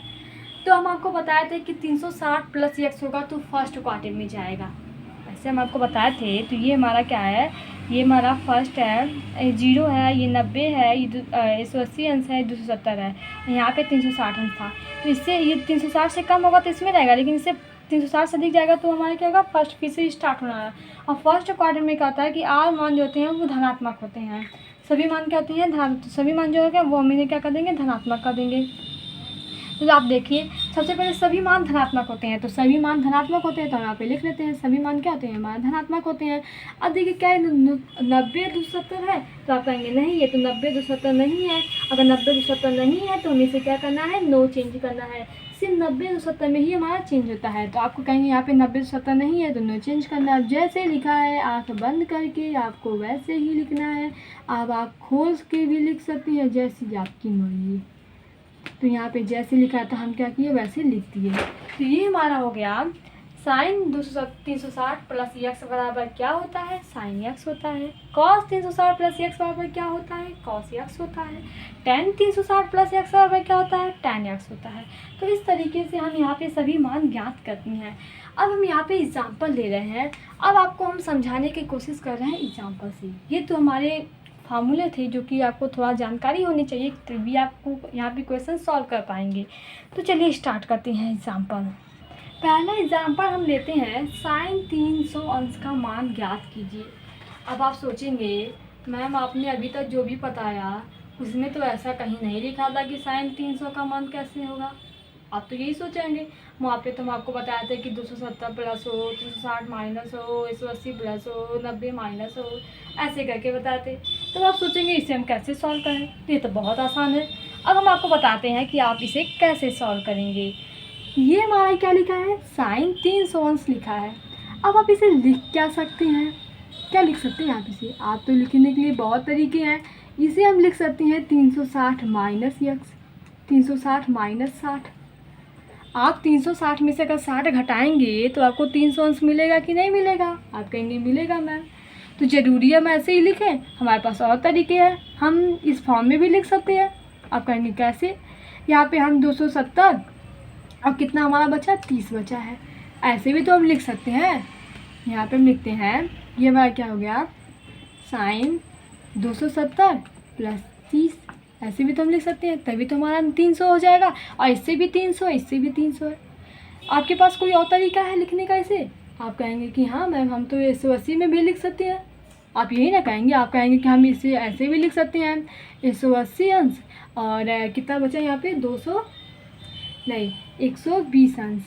तो हम आपको बताए थे कि 360 प्लस एक्स होगा तो फर्स्ट क्वाड्रेंट में जाएगा। ऐसे हम आपको बताए थे। तो ये हमारा क्या है, ये हमारा फर्स्ट है, 0 है, ये 90 है, ये 180 अंश है, 270 है, यहाँ पे 360 अंश था। तो इससे ये 360 से कम होगा तो इसमें रहेगा, लेकिन इससे 360 से अधिक जाएगा तो हमारे क्या होगा, फर्स्ट फिर से स्टार्ट होना है। और फर्स्ट क्वाड्रेंट में क्या होता है कि आर मान जो होते हैं वो धनात्मक होते हैं, सभी मान क्या होते हैं सभी मान जो है वो हम क्या कर देंगे, धनात्मक कर देंगे। तो आप देखिए सबसे पहले सभी मान धनात्मक होते हैं, तो सभी मान धनात्मक होते हैं तो हम यहाँ पे लिख लेते हैं सभी मान क्या होते हैं, हमारे धनात्मक होते हैं। अब देखिए क्या है, 90 270 है, तो आप कहेंगे नहीं ये तो 90 270 नहीं है। अगर 90 270 नहीं है तो हमें इसे क्या करना है, नो चेंज करना है। सिर्फ 90 270 में ही हमारा चेंज होता है। तो आपको कहेंगे यहाँ पे 90 270 नहीं है तो नो चेंज करना है। जैसे लिखा है आँख बंद करके आपको वैसे ही लिखना है। अब आप खोल के भी लिख सकती हैं जैसी आपकी मर्जी। तो यहाँ पे जैसे लिखा था हम क्या किए वैसे लिख दिए। तो ये हमारा हो गया साइन 360 प्लस एक्स बराबर क्या होता है, साइन एक्स होता है। कॉस 360 प्लस एक्स बराबर क्या होता है, कॉस एक्स होता है। टेन 360 प्लस एक्स बराबर क्या होता है, टेन एक्स होता है। तो इस तरीके से हम यहाँ पे सभी मान ज्ञात करते हैं। अब हम यहाँ पे एग्जाम्पल ले रहे हैं। अब आपको हम समझाने की कोशिश कर रहे हैं एग्जाम्पल से। ये तो हमारे फार्मूले थे जो कि आपको थोड़ा जानकारी होनी चाहिए तभी आपको यहाँ पे क्वेश्चन सॉल्व कर पाएंगे। तो चलिए स्टार्ट करते हैं एग्जाम्पल। पहला एग्जाम्पल हम लेते हैं, साइन 300 अंश का मान ज्ञात कीजिए। अब आप सोचेंगे मैम आपने अभी तक जो भी बताया उसमें तो ऐसा कहीं नहीं लिखा था कि साइन 300 का मान कैसे होगा। आप तो यही सोचेंगे, वहाँ पे तो हम आपको बताए थे कि 270 प्लस हो, 360 माइनस हो, 180 प्लस हो, 90 माइनस हो, ऐसे करके बताते। तो आप सोचेंगे इसे हम कैसे सॉल्व करें, तो ये तो बहुत आसान है। अब हम आपको बताते हैं कि आप इसे कैसे सॉल्व करेंगे। ये हमारा क्या लिखा है, साइन 300 अंश लिखा है। अब आप इसे लिख क्या सकते हैं, क्या लिख सकते हैं आप इसे, आप तो लिखने के लिए बहुत तरीके हैं। इसे हम लिख सकते हैं 360 माइनस एक्स, 360 माइनस 60। आप 360 में से अगर 60 घटाएंगे तो आपको 300 अंश मिलेगा कि नहीं मिलेगा, आप कहेंगे मिलेगा मैम। तो ज़रूरी है हम ऐसे ही लिखें, हमारे पास और तरीके हैं, हम इस फॉर्म में भी लिख सकते हैं। आप कहेंगे कैसे, यहाँ पे हम 270 और कितना हमारा बचा, 30 बचा है, ऐसे भी तो हम लिख सकते हैं। यहाँ पे हम लिखते हैं, ये हमारा क्या हो गया, साइन 270 प्लस 30, ऐसे भी तो हम लिख सकते हैं, तभी तो हमारा 300 हो जाएगा। और इससे भी 300, इससे भी 300 है। आपके पास कोई और तरीका है लिखने का इसे, आप कहेंगे कि हाँ मैम हम तो 180 में भी लिख सकते हैं। आप यही ना कहेंगे, आप कहेंगे कि हम इसे ऐसे भी लिख सकते हैं 180 अंश और कितना बचा यहाँ पे 200 नहीं 120 अंश,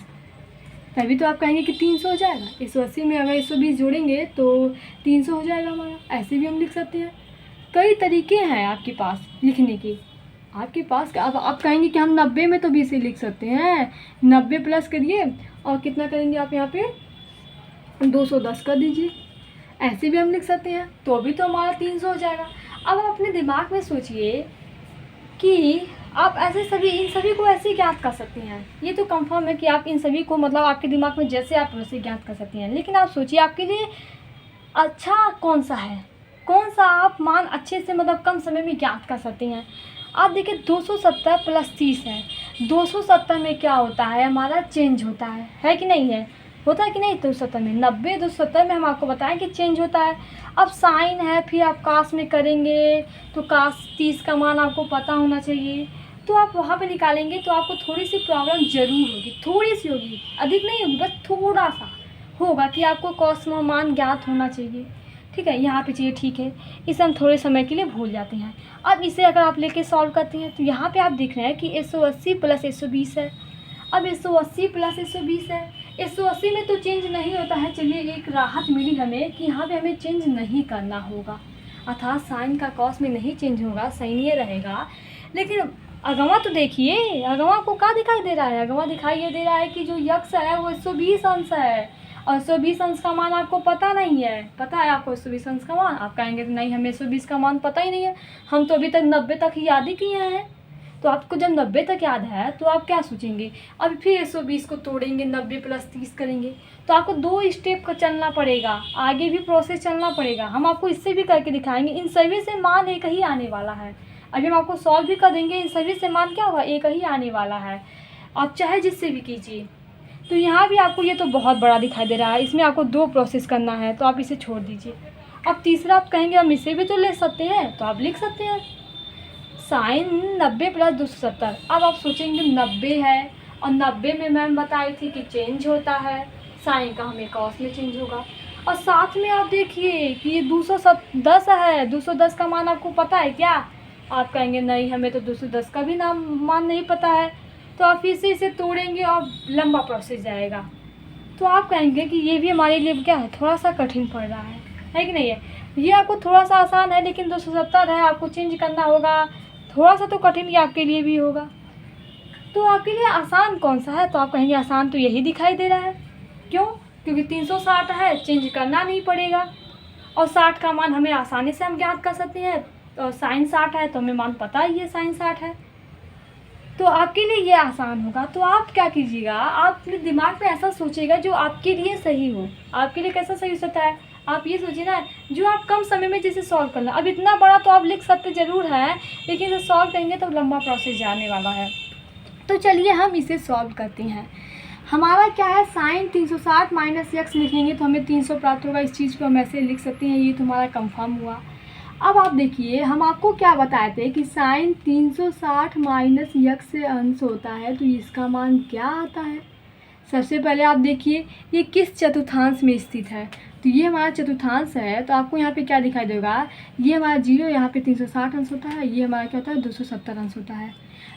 तभी तो आप कहेंगे कि 300 हो जाएगा। 180 में अगर 120 जोड़ेंगे तो 300 हो जाएगा हमारा। ऐसे भी हम लिख सकते हैं, कई तरीके हैं आपके पास लिखने के। आपके पास अब आप कहेंगे कि हम 90 में तो BC लिख सकते हैं, 90 प्लस करिए और कितना करेंगे आप यहाँ पे 210 कर दीजिए, ऐसे भी हम लिख सकते हैं, तो भी तो हमारा 300 हो जाएगा। अब आप अपने दिमाग में सोचिए कि आप ऐसे सभी इन सभी को ऐसे ज्ञात कर सकते हैं, ये तो कंफर्म है कि आप इन सभी को मतलब आपके दिमाग में जैसे आप वैसे ज्ञात कर सकते हैं। लेकिन आप सोचिए आपके लिए अच्छा कौन सा है, कौन सा आप मान अच्छे से मतलब कम समय में ज्ञात कर सकते हैं। आप देखिए 270 प्लस 30 है, 270 में क्या होता है हमारा चेंज होता है कि नहीं है, होता है कि नहीं 270 में, 90 270 में हम आपको बताएं कि चेंज होता है। अब साइन है, फिर आप कास में करेंगे तो कास 30 का मान आपको पता होना चाहिए, तो आप वहाँ पे निकालेंगे तो आपको थोड़ी सी प्रॉब्लम ज़रूर होगी, थोड़ी सी होगी, अधिक नहीं होगी, बस थोड़ा सा होगा कि आपको कॉस में मान ज्ञात होना चाहिए। ठीक है, यहाँ पे चाहिए, ठीक है, इसे हम थोड़े समय के लिए भूल जाते हैं। अब इसे अगर आप लेके सॉल्व करते हैं तो यहाँ पे आप देख रहे हैं कि 180 प्लस 120 है। अब 180 प्लस 120 है, 180 में तो चेंज नहीं होता है। चलिए एक राहत मिली हमें कि यहाँ पे हमें चेंज नहीं करना होगा, अर्थात साइन का कॉस में नहीं चेंज होगा, सही रहेगा। लेकिन अगवा तो देखिए, अगवा को क्या दिखाई दे रहा है, अगवा दिखाई ये दे रहा है कि जो यक्स है वो 120 अंश है और 120 अंश का मान आपको पता नहीं है। पता है आपको 120 अंश का मान? आप कहेंगे नहीं हमें 120 का मान पता ही नहीं है, हम तो अभी तक 90 तक ही याद ही किए हैं। तो आपको जब 90 तक याद है तो आप क्या सोचेंगे, अब फिर 120 को तोड़ेंगे, 90 प्लस 30 करेंगे, तो आपको 2 स्टेप का चलना पड़ेगा, आगे भी प्रोसेस चलना पड़ेगा। हम आपको इससे भी करके दिखाएंगे, इन सभी से मान एक ही आने वाला है। अभी हम आपको सॉल्व भी कर देंगे, इन सभी से मान क्या होगा, एक ही आने वाला है, आप चाहे जिससे भी कीजिए। तो यहाँ भी आपको ये तो बहुत बड़ा दिखाई दे रहा है, इसमें आपको 2 प्रोसेस करना है, तो आप इसे छोड़ दीजिए। अब तीसरा आप कहेंगे हम इसे भी तो ले सकते हैं, तो आप लिख सकते हैं साइन 90 प्लस 270। अब आप सोचेंगे 90 है और 90 में मैम बताई थी कि चेंज होता है, साइन का हमें कॉस में चेंज होगा। और साथ में आप देखिए कि ये 210 है, 210 का मान आपको पता है क्या? आप कहेंगे नहीं हमें तो 210 का भी नाम मान नहीं पता है, तो आप फिर से इसे तोड़ेंगे और लंबा प्रोसेस जाएगा। तो आप कहेंगे कि ये भी हमारे लिए क्या है, थोड़ा सा कठिन पड़ रहा है कि नहीं है? ये आपको थोड़ा सा आसान है, लेकिन 270 है, आपको चेंज करना होगा, थोड़ा सा तो कठिन ये आपके लिए भी होगा। तो आपके लिए आसान कौन सा है? तो आप कहेंगे आसान तो यही दिखाई दे रहा है। क्यों? क्योंकि 360 है, चेंज करना नहीं पड़ेगा और 60 का मान हमें आसानी से हम ज्ञात कर सकते हैं। और साइन 60 है तो हमें मान पता ही है साइन 60 है, तो आपके लिए ये आसान होगा। तो आप क्या कीजिएगा, आप अपने दिमाग में ऐसा सोचिएगा जो आपके लिए सही हो। आपके लिए कैसा सही हो सकता है, आप ये सोचिए ना जो आप कम समय में जैसे सॉल्व करना। अब इतना बड़ा तो आप लिख सकते ज़रूर हैं, लेकिन इसे सॉल्व करेंगे तो लंबा प्रोसेस जाने वाला है। तो चलिए हम इसे सॉल्व करते हैं। हमारा क्या है, साइन 360 माइनस यक्स लिखेंगे तो हमें 300 प्राप्त होगा। इस चीज़ को हम ऐसे लिख सकते हैं, ये तो हमारा कंफर्म हुआ। अब आप देखिए हम आपको क्या बताए थे कि साइन 360 माइनस यक्स से अंश होता है, तो इसका मान क्या आता है। सबसे पहले आप देखिए ये किस चतुर्थांश में स्थित है, तो ये हमारा चतुर्थांश है। तो आपको यहाँ पे क्या दिखाई देगा, ये हमारा 0, यहाँ पे 360 अंश होता है, ये हमारा क्या होता है 270 अंश होता है,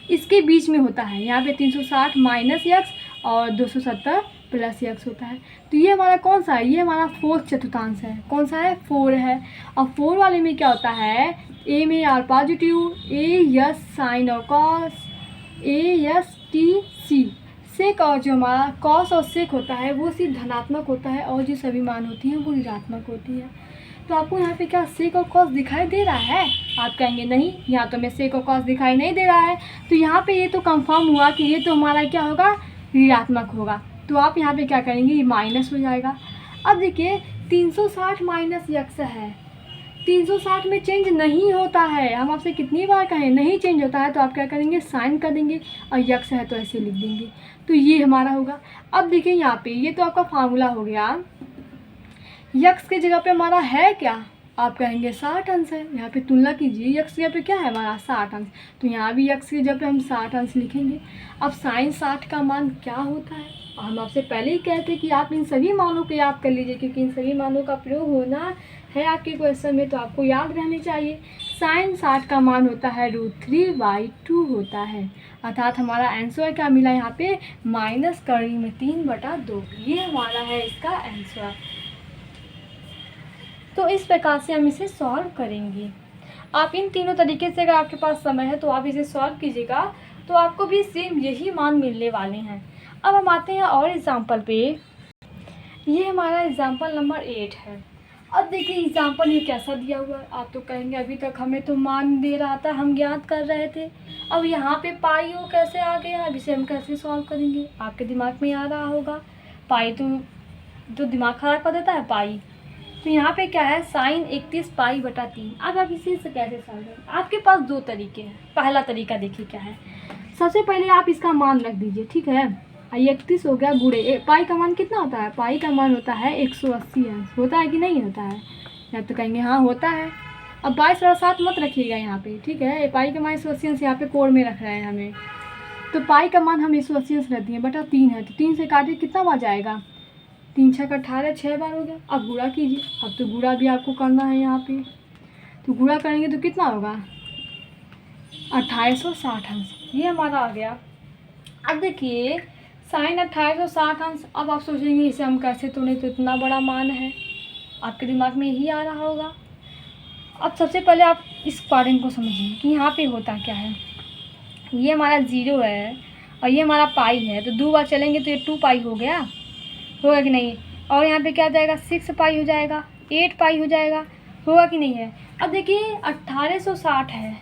इसके बीच में होता है। यहाँ पे 360 माइनस यक्स और 270 प्लस यक्स होता है। तो ये हमारा कौन सा है, ये हमारा 4th चतुर्थांश है। कौन सा है, 4 है। और 4 वाले में क्या होता है, ए में are positive, A S sine और cos, A S T C sec, और जो हमारा कॉस और सेक होता है वो सिर्फ धनात्मक होता है और जो सभी मान होती हैं वो ऋणात्मक होती है। तो आपको यहाँ पे क्या सेक और कॉस दिखाई दे रहा है? आप कहेंगे नहीं, यहाँ तो हमें सेक और कॉस दिखाई नहीं दे रहा है। तो यहाँ पे ये तो कंफर्म हुआ कि ये तो हमारा क्या होगा, ऋणात्मक होगा। तो आप यहाँ पे क्या करेंगे, ये माइनस हो जाएगा। अब देखिए 360 माइनस यक्स है, 360 में चेंज नहीं होता है। हम आपसे कितनी बार कहें नहीं चेंज होता है, तो आप क्या करेंगे साइन कर देंगे और यक्स है तो ऐसे लिख देंगे, तो ये हमारा होगा। अब देखिए यहाँ पे ये तो आपका फार्मूला हो गया, यक्स की जगह पे हमारा है क्या, आप कहेंगे 60 अंश है। यहाँ पे तुलना कीजिए, यक्स की जगह पे क्या है हमारा 60 अंश, तो यहाँ भी यक्स की जगह पे हम 60 अंश लिखेंगे। अब साइन 60 का मान क्या होता है, हम आपसे पहले ही कहते हैं कि आप इन सभी मानों को याद कर लीजिए, क्योंकि इन सभी मानों का प्रयोग होना है आपके क्वेश्चन में, तो आपको याद रहने चाहिए। साइन 60 का मान होता है √3/2 होता है, अर्थात हमारा आंसर क्या मिला यहाँ पे, माइनस कड़ी में 3/2, ये हमारा है इसका आंसर। तो इस प्रकार से हम इसे सॉल्व करेंगे। आप इन तीनों तरीके से अगर आपके पास समय है तो आप इसे सॉल्व कीजिएगा, तो आपको भी सेम यही मान मिलने वाले हैं। अब हम आते हैं और एग्ज़ाम्पल पे। ये हमारा एग्ज़ाम्पल नंबर 8 है। अब देखिए एग्ज़ाम्पल ये कैसा दिया हुआ है। आप तो कहेंगे अभी तक हमें तो मान दे रहा था, हम ज्ञात कर रहे थे, अब यहाँ पे पाई वो कैसे आ गया, अब इसे हम कैसे सॉल्व करेंगे। आपके दिमाग में आ रहा होगा पाई तो दिमाग ख़राब कर देता है पाई। तो यहाँ पे क्या है, साइन 31 पाई बटा 3। अब आप इसे कैसे सॉल्व करें। आपके पास दो तरीके हैं। पहला तरीका देखिए क्या है, सबसे पहले आप इसका मान रख दीजिए, ठीक है। 31 हो गया गुणे पाई का मान कितना होता है, पाई का मान होता है 180 अंश। होता है कि नहीं होता है, या तो कहेंगे हाँ होता है। अब 22 और 7 मत रखिएगा यहाँ पे, ठीक है। पाई का मान 180 अंश यहाँ पे कोड में रख रहे हैं हमें, तो पाई का मान हम 180 अंश रख दिए बटा 3 है। तो 3 से काटे कितना बार जाएगा, 3 छः 18, 6 बार हो गया। अब गुणा कीजिए, अब तो गुणा भी आपको करना है यहाँ पे, तो गुणा करेंगे तो कितना होगा 2860 अंश, ये हमारा आ गया। अब देखिए साइन 2860 अंश। अब आप सोचेंगे इसे हम कैसे तोड़ें, तो इतना बड़ा मान है, आपके दिमाग में यही आ रहा होगा। अब सबसे पहले आप इस क्वाड्रेंट को समझिए कि यहाँ पे होता क्या है। ये हमारा 0 है और ये हमारा पाई है, तो 2 बार चलेंगे तो ये 2 पाई हो गया, होगा कि नहीं। और यहाँ पे क्या जाएगा 6 पाई हो जाएगा, 8 पाई हो जाएगा, होगा कि नहीं है। अब देखिए 1860 है,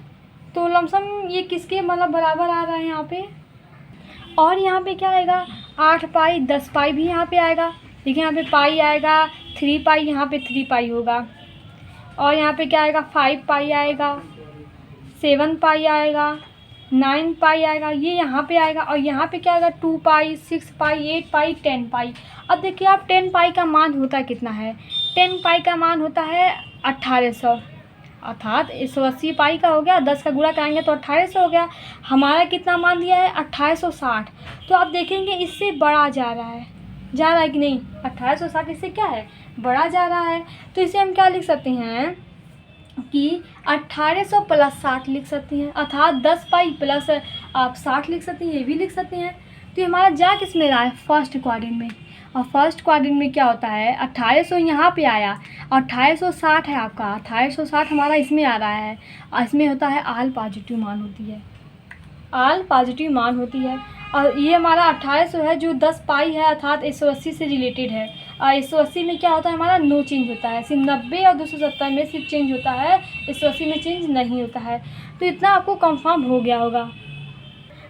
तो लमसम ये किसके मतलब बराबर आ रहा है यहाँ पे। और यहाँ पे क्या आएगा 8 पाई, 10 पाई भी यहाँ पे आएगा। देखिए यहाँ पे पाई आएगा, 3 पाई, यहाँ पे 3 पाई होगा। और यहाँ पे क्या आएगा 5 पाई आएगा, 7 पाई आएगा, 9 पाई आएगा, ये यहाँ पे आएगा। और यहाँ पे क्या आएगा 2 पाई, 6 पाई, 8 पाई, 10 पाई। अब देखिए आप 10 पाई का मान होता कितना है, 10 पाई का मान होता है 1800, अर्थात 180 पाई का हो गया, 10 का गुणा कराएंगे तो 1800 हो गया। हमारा कितना मान दिया है 1860। तो आप देखेंगे इससे बड़ा जा रहा है कि नहीं, 1860 इससे क्या है बड़ा जा रहा है। तो इसे हम क्या लिख सकते हैं कि 1800 प्लस 60 लिख सकते हैं, अर्थात 10 पाई प्लस आप 60 लिख सकते हैं, ये भी लिख सकते हैं। तो ये हमारा जा किस में रहा है, फर्स्ट क्वाड्रेंट में। और फर्स्ट क्वाड्रेंट में क्या होता है 1800 यहाँ पे आया, 1860 है आपका, 1860 हमारा इसमें आ रहा है। और इसमें होता है आल पॉजिटिव मान होती है, आल पॉजिटिव मान होती है। और ये हमारा 1800 है जो 10 पाई है, अर्थात 180 से रिलेटेड है। और 180 में क्या होता है हमारा नो चेंज होता है, सिर्फ 90 और 270 में सिर्फ चेंज होता है, 180 में चेंज नहीं होता है। तो इतना आपको कंफर्म हो गया होगा।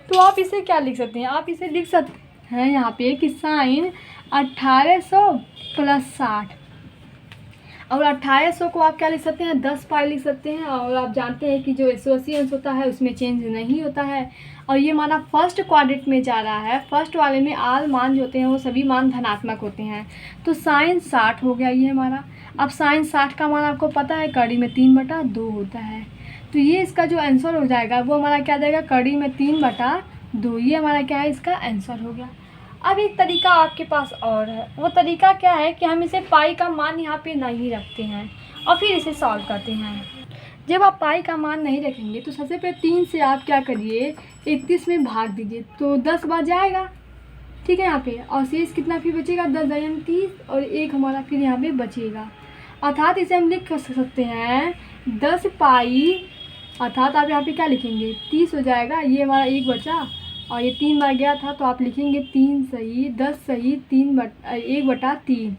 तो आप इसे क्या लिख सकते हैं, आप इसे लिख सकते हैं यहाँ पे कि साइन 1800 प्लस 60, और 1800 को आप क्या लिख सकते हैं 10 पाई लिख सकते हैं। और आप जानते हैं कि जो 180 अंश होता है उसमें चेंज नहीं होता है। और ये हमारा फर्स्ट क्वाड्रेंट में जा रहा है, फर्स्ट वाले में आल मान जो होते हैं वो सभी मान धनात्मक होते हैं। तो साइन 60 हो गया ये हमारा। अब साइन 60 का मान आपको पता है कड़ी में 3/2 होता है, तो ये इसका जो आंसर हो जाएगा वो हमारा क्या जाएगा कड़ी में 3/2। ये हमारा क्या है इसका आंसर हो गया। अब एक तरीका आपके पास और है, वो तरीका क्या है कि हम इसे पाई का मान यहाँ पे नहीं रखते हैं और फिर इसे सॉल्व करते हैं। जब आप पाई का मान नहीं रखेंगे तो सबसे पहले 3 से आप क्या करिए 31 में भाग दीजिए, तो 10 बार जाएगा, ठीक है यहाँ पे। और शेष कितना फिर बचेगा 10 यानी 30, और 1 हमारा फिर यहाँ पे बचेगा। अर्थात इसे हम लिख सकते हैं 10 पाई, अर्थात आप यहाँ पे क्या लिखेंगे 30 हो जाएगा। ये हमारा 1 बचा और ये 3 बार गया था, तो आप लिखेंगे 3 सही 10 सही 1/3,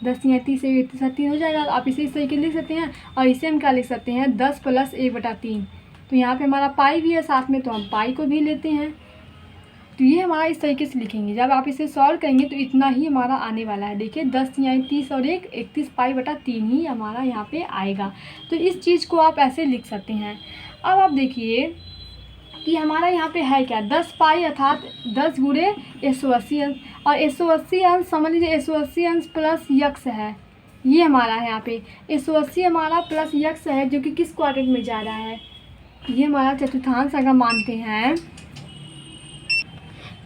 10 या 30 से 3 हो जाएगा। आप इसे इस तरीके लिख सकते हैं। और इसे हम क्या लिख सकते हैं 10 प्लस 1/3। तो यहाँ पे हमारा पाई भी है साथ में, तो हम पाई को भी लेते हैं। तो ये हमारा इस तरीके से लिखेंगे। जब आप इसे सॉल्व करेंगे तो इतना ही हमारा आने वाला है। देखिए 10 या 30 और 1 31 पाई/3 ही हमारा यहाँ पे आएगा। तो इस चीज़ को आप ऐसे लिख सकते हैं। अब आप देखिए कि हमारा यहाँ पे है क्या 10 पाई, अर्थात 10 गुणे 180 अंश। और 180 अंश समझ लीजिए 180 अंश प्लस यक्स है, ये हमारा है यहाँ पे 180 हमारा प्लस यक्स है, जो कि किस क्वाड्रेंट में जा रहा है, ये हमारा चतुर्थांश अगर मानते हैं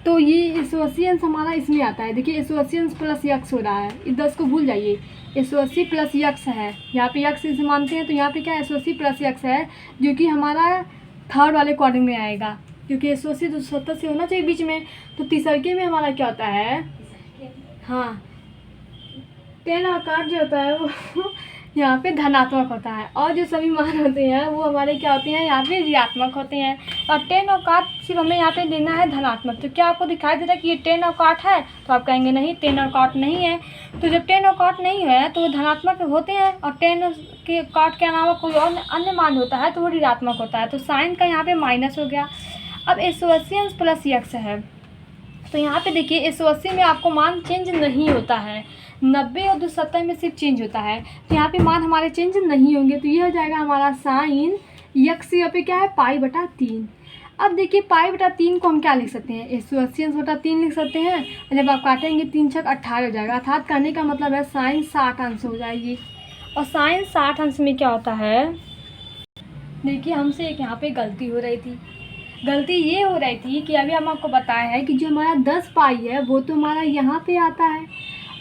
तो ये 180 अंश हमारा इसमें आता है। देखिए 180 अंश प्लस यक्स हो रहा है, इस 10 को भूल जाइए, 180 प्लस यक्स है, यहाँ पे यक्स इसे मानते हैं, तो यहाँ पे क्या 180 प्लस यक्स है, जो कि हमारा थर्ड वाले क्वाड्रेंट में आएगा, क्योंकि 180 तो 70 से होना चाहिए बीच में। तो तीसरके में हमारा क्या होता है, हाँ 10 आकार जो होता है वो यहाँ पे धनात्मक होता है, और जो सभी मान होते हैं वो हमारे क्या होते हैं, यहाँ पे ऋणात्मक होते हैं। और 10 और काट सिर्फ हमें यहाँ पे लेना है धनात्मक। तो क्या आपको दिखाई दे रहा है कि ये 10 और काट है, तो आप कहेंगे नहीं 10 और काट नहीं है। तो जब 10 और काट नहीं है तो वो धनात्मक होते हैं, और 10 के काट के अलावा कोई और अन्य मान होता है तो वो ऋणात्मक होता है। तो साइन का यहाँ पे माइनस हो गया। अब 180 अंश प्लस यक्स है, तो यहाँ पे देखिए 180 में आपको मान चेंज नहीं होता है, 90 और 270 में सिर्फ चेंज होता है। तो यहाँ पे मान हमारे चेंज नहीं होंगे, तो ये हो जाएगा हमारा साइन यक्स। यहाँ पे क्या है, π/3। अब देखिए π/3 को हम क्या लिख सकते हैं, 180 अंश बटा 3 लिख सकते हैं। और जब आप काटेंगे 3 छक 18 हो जाएगा, अर्थात करने का मतलब है साइन 60 अंश हो जाएगी। और साइन 60 अंश में क्या होता है, देखिए हमसे एक यहाँ पे गलती हो रही थी। गलती ये हो रही थी कि अभी हम आपको बताया है कि जो हमारा 10 पाई है वो तो हमारा यहाँ पे आता है,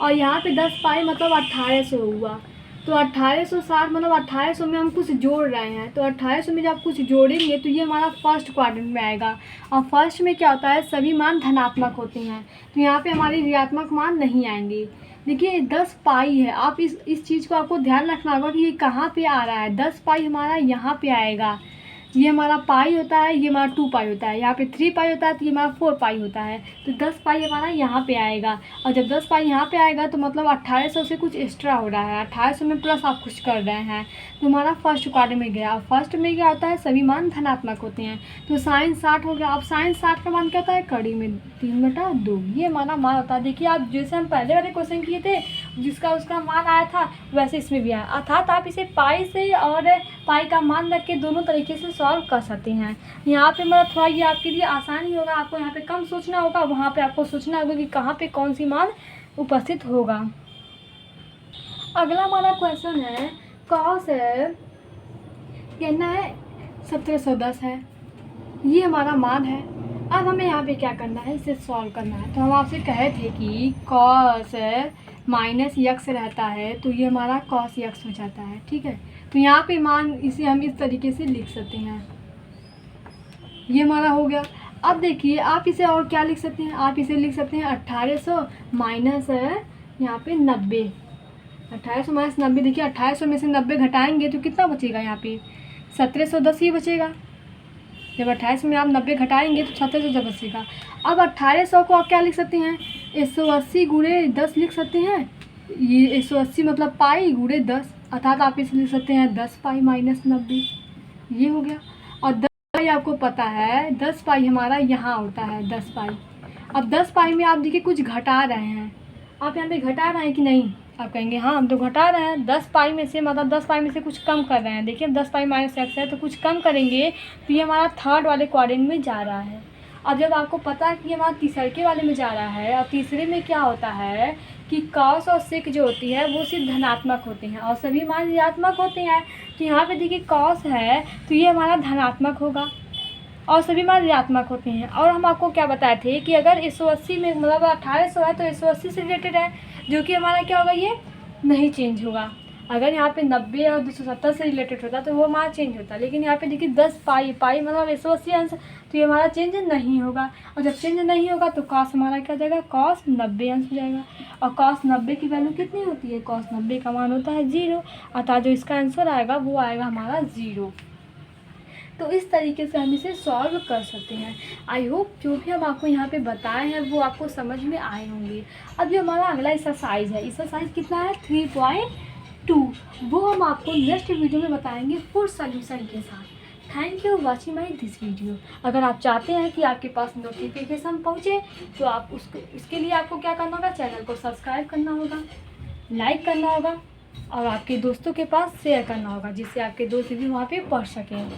और यहाँ पे 10 पाई मतलब 1800 हुआ। तो 1860 मतलब 1800 में हम कुछ जोड़ रहे हैं, तो 1800 में जब आप कुछ जोड़ेंगे तो ये हमारा फर्स्ट क्वाड्रेंट में आएगा। और फर्स्ट में क्या होता है, सभी मान धनात्मक होते हैं, तो यहाँ पे हमारे ऋणात्मक मान नहीं आएंगे। देखिए 10 पाई है, आप इस चीज़ को आपको ध्यान रखना होगा कि ये कहाँ पे आ रहा है। 10 पाई हमारा यहाँ पे आएगा, ये हमारा पाई होता है, ये हमारा 2 पाई होता है, यहाँ पे 3 पाई होता है, तो ये हमारा 4 पाई होता है। तो 10 पाई हमारा यहाँ पे आएगा, और जब 10 पाई यहाँ पे आएगा तो मतलब 1800 से कुछ एक्स्ट्रा हो रहा है, 1800 में प्लस आप कुछ कर रहे हैं, तो हमारा फर्स्ट क्वाड्रेंट में गया। और फर्स्ट में क्या होता है, सभी मान धनात्मक होते हैं, तो साइन 60 हो गया। अब साइन 60 का मान क्या होता है, कड़ी में 3/2, ये हमारा मान होता है। देखिए आप जैसे हम पहले वाले क्वेश्चन किए थे जिसका उसका मान आया था, वैसे इसमें भी आया, अर्थात आप इसे पाई से और पाई का मान रख के दोनों तरीके से सॉल्व कर सकते हैं। यहाँ पे मतलब थोड़ा ये आपके लिए आसानी होगा, आपको यहाँ पे कम सोचना होगा, वहाँ पे आपको सोचना होगा कि कहाँ पे कौन सी मान उपस्थित होगा। अगला हमारा क्वेश्चन है, कॉस है कहना है 1710 है, ये हमारा मान है। अब हमें यहाँ पे क्या करना है, इसे सॉल्व करना है। तो हम आपसे कहे थे कि कॉस माइनस यक्स रहता है, तो ये हमारा कॉस यक्स हो जाता है, ठीक है। तो यहाँ पे मान इसे हम इस तरीके से लिख सकते हैं, ये हमारा हो गया। अब देखिए आप इसे और क्या लिख सकते हैं, आप इसे लिख सकते हैं 1800 माइनस यहाँ पे 90, 1800 माइनस 90। देखिए 1800 में से 90 घटाएंगे तो कितना बचेगा, यहाँ पे 1710 ही बचेगा। जब 28 में आप 90 घटाएंगे तो 1710 बचेगा। अब 1800 को आप क्या लिख सकते हैं, 180 गुणे 10 लिख सकते हैं। ये 180 मतलब पाई गुणे 10, अर्थात आप इसे लिख सकते हैं 10 पाई माइनस 90, ये हो गया। और 10 पाई आपको पता है 10 पाई हमारा यहाँ होता है 10 पाई। अब 10 पाई में आप देखिए कुछ घटा रहे हैं, आप यहाँ पे घटा रहे हैं कि नहीं, आप कहेंगे हाँ हम तो घटा रहे हैं। 10 पाई में से मतलब 10 पाई में से कुछ कम कर रहे हैं। देखिए 10 पाई माइनस एक्स है, तो कुछ कम करेंगे तो ये हमारा थर्ड वाले क्वाड्रेंट में जा रहा है। अब जब आपको पता है कि ये हमारा तीसरे वाले में जा रहा है, और तीसरे में क्या होता है कि कॉस और सेक जो होती है वो सिर्फ धनात्मक होते हैं और सभी मान ऋणात्मक होते हैं। तो यहाँ पे देखिए कॉस है तो ये हमारा धनात्मक होगा और सभी मान ऋणात्मक होते हैं। और हम आपको क्या बताए थे कि अगर 180 में मतलब 1800 है तो 180 से रिलेटेड है, जो कि हमारा क्या होगा, ये नहीं चेंज होगा। अगर यहाँ पे 90 और 270 से रिलेटेड होता तो वो हमारा चेंज होता, लेकिन यहाँ पे देखिए 10 पाई मतलब 180 अंश, तो ये हमारा चेंज नहीं होगा। और जब चेंज नहीं होगा तो कॉस हमारा क्या जाएगा, कॉस 90 अंश हो जाएगा। और कॉस 90 की वैल्यू कितनी होती है, कॉस 90 का मान होता है 0, अर्थात जो इसका आंसर आएगा वो आएगा हमारा 0। तो इस तरीके से हम इसे सॉल्व कर सकते हैं। आई होप जो भी हम आपको यहाँ पे बताए हैं वो आपको समझ में आए होंगे। अब जो हमारा अगला एक्सरसाइज है, एक्सरसाइज कितना है 3.2, वो हम आपको नेक्स्ट वीडियो में बताएंगे फुल सॉल्यूशन के साथ। Thank you watching my this video. अगर आप चाहते हैं कि आपके पास नोटिफिकेशन पहुँचे तो आप उसके लिए आपको क्या करना होगा, चैनल को सब्सक्राइब करना होगा, लाइक करना होगा और आपके दोस्तों के पास शेयर करना होगा, जिससे आपके दोस्त भी वहाँ पे पढ़ सकें।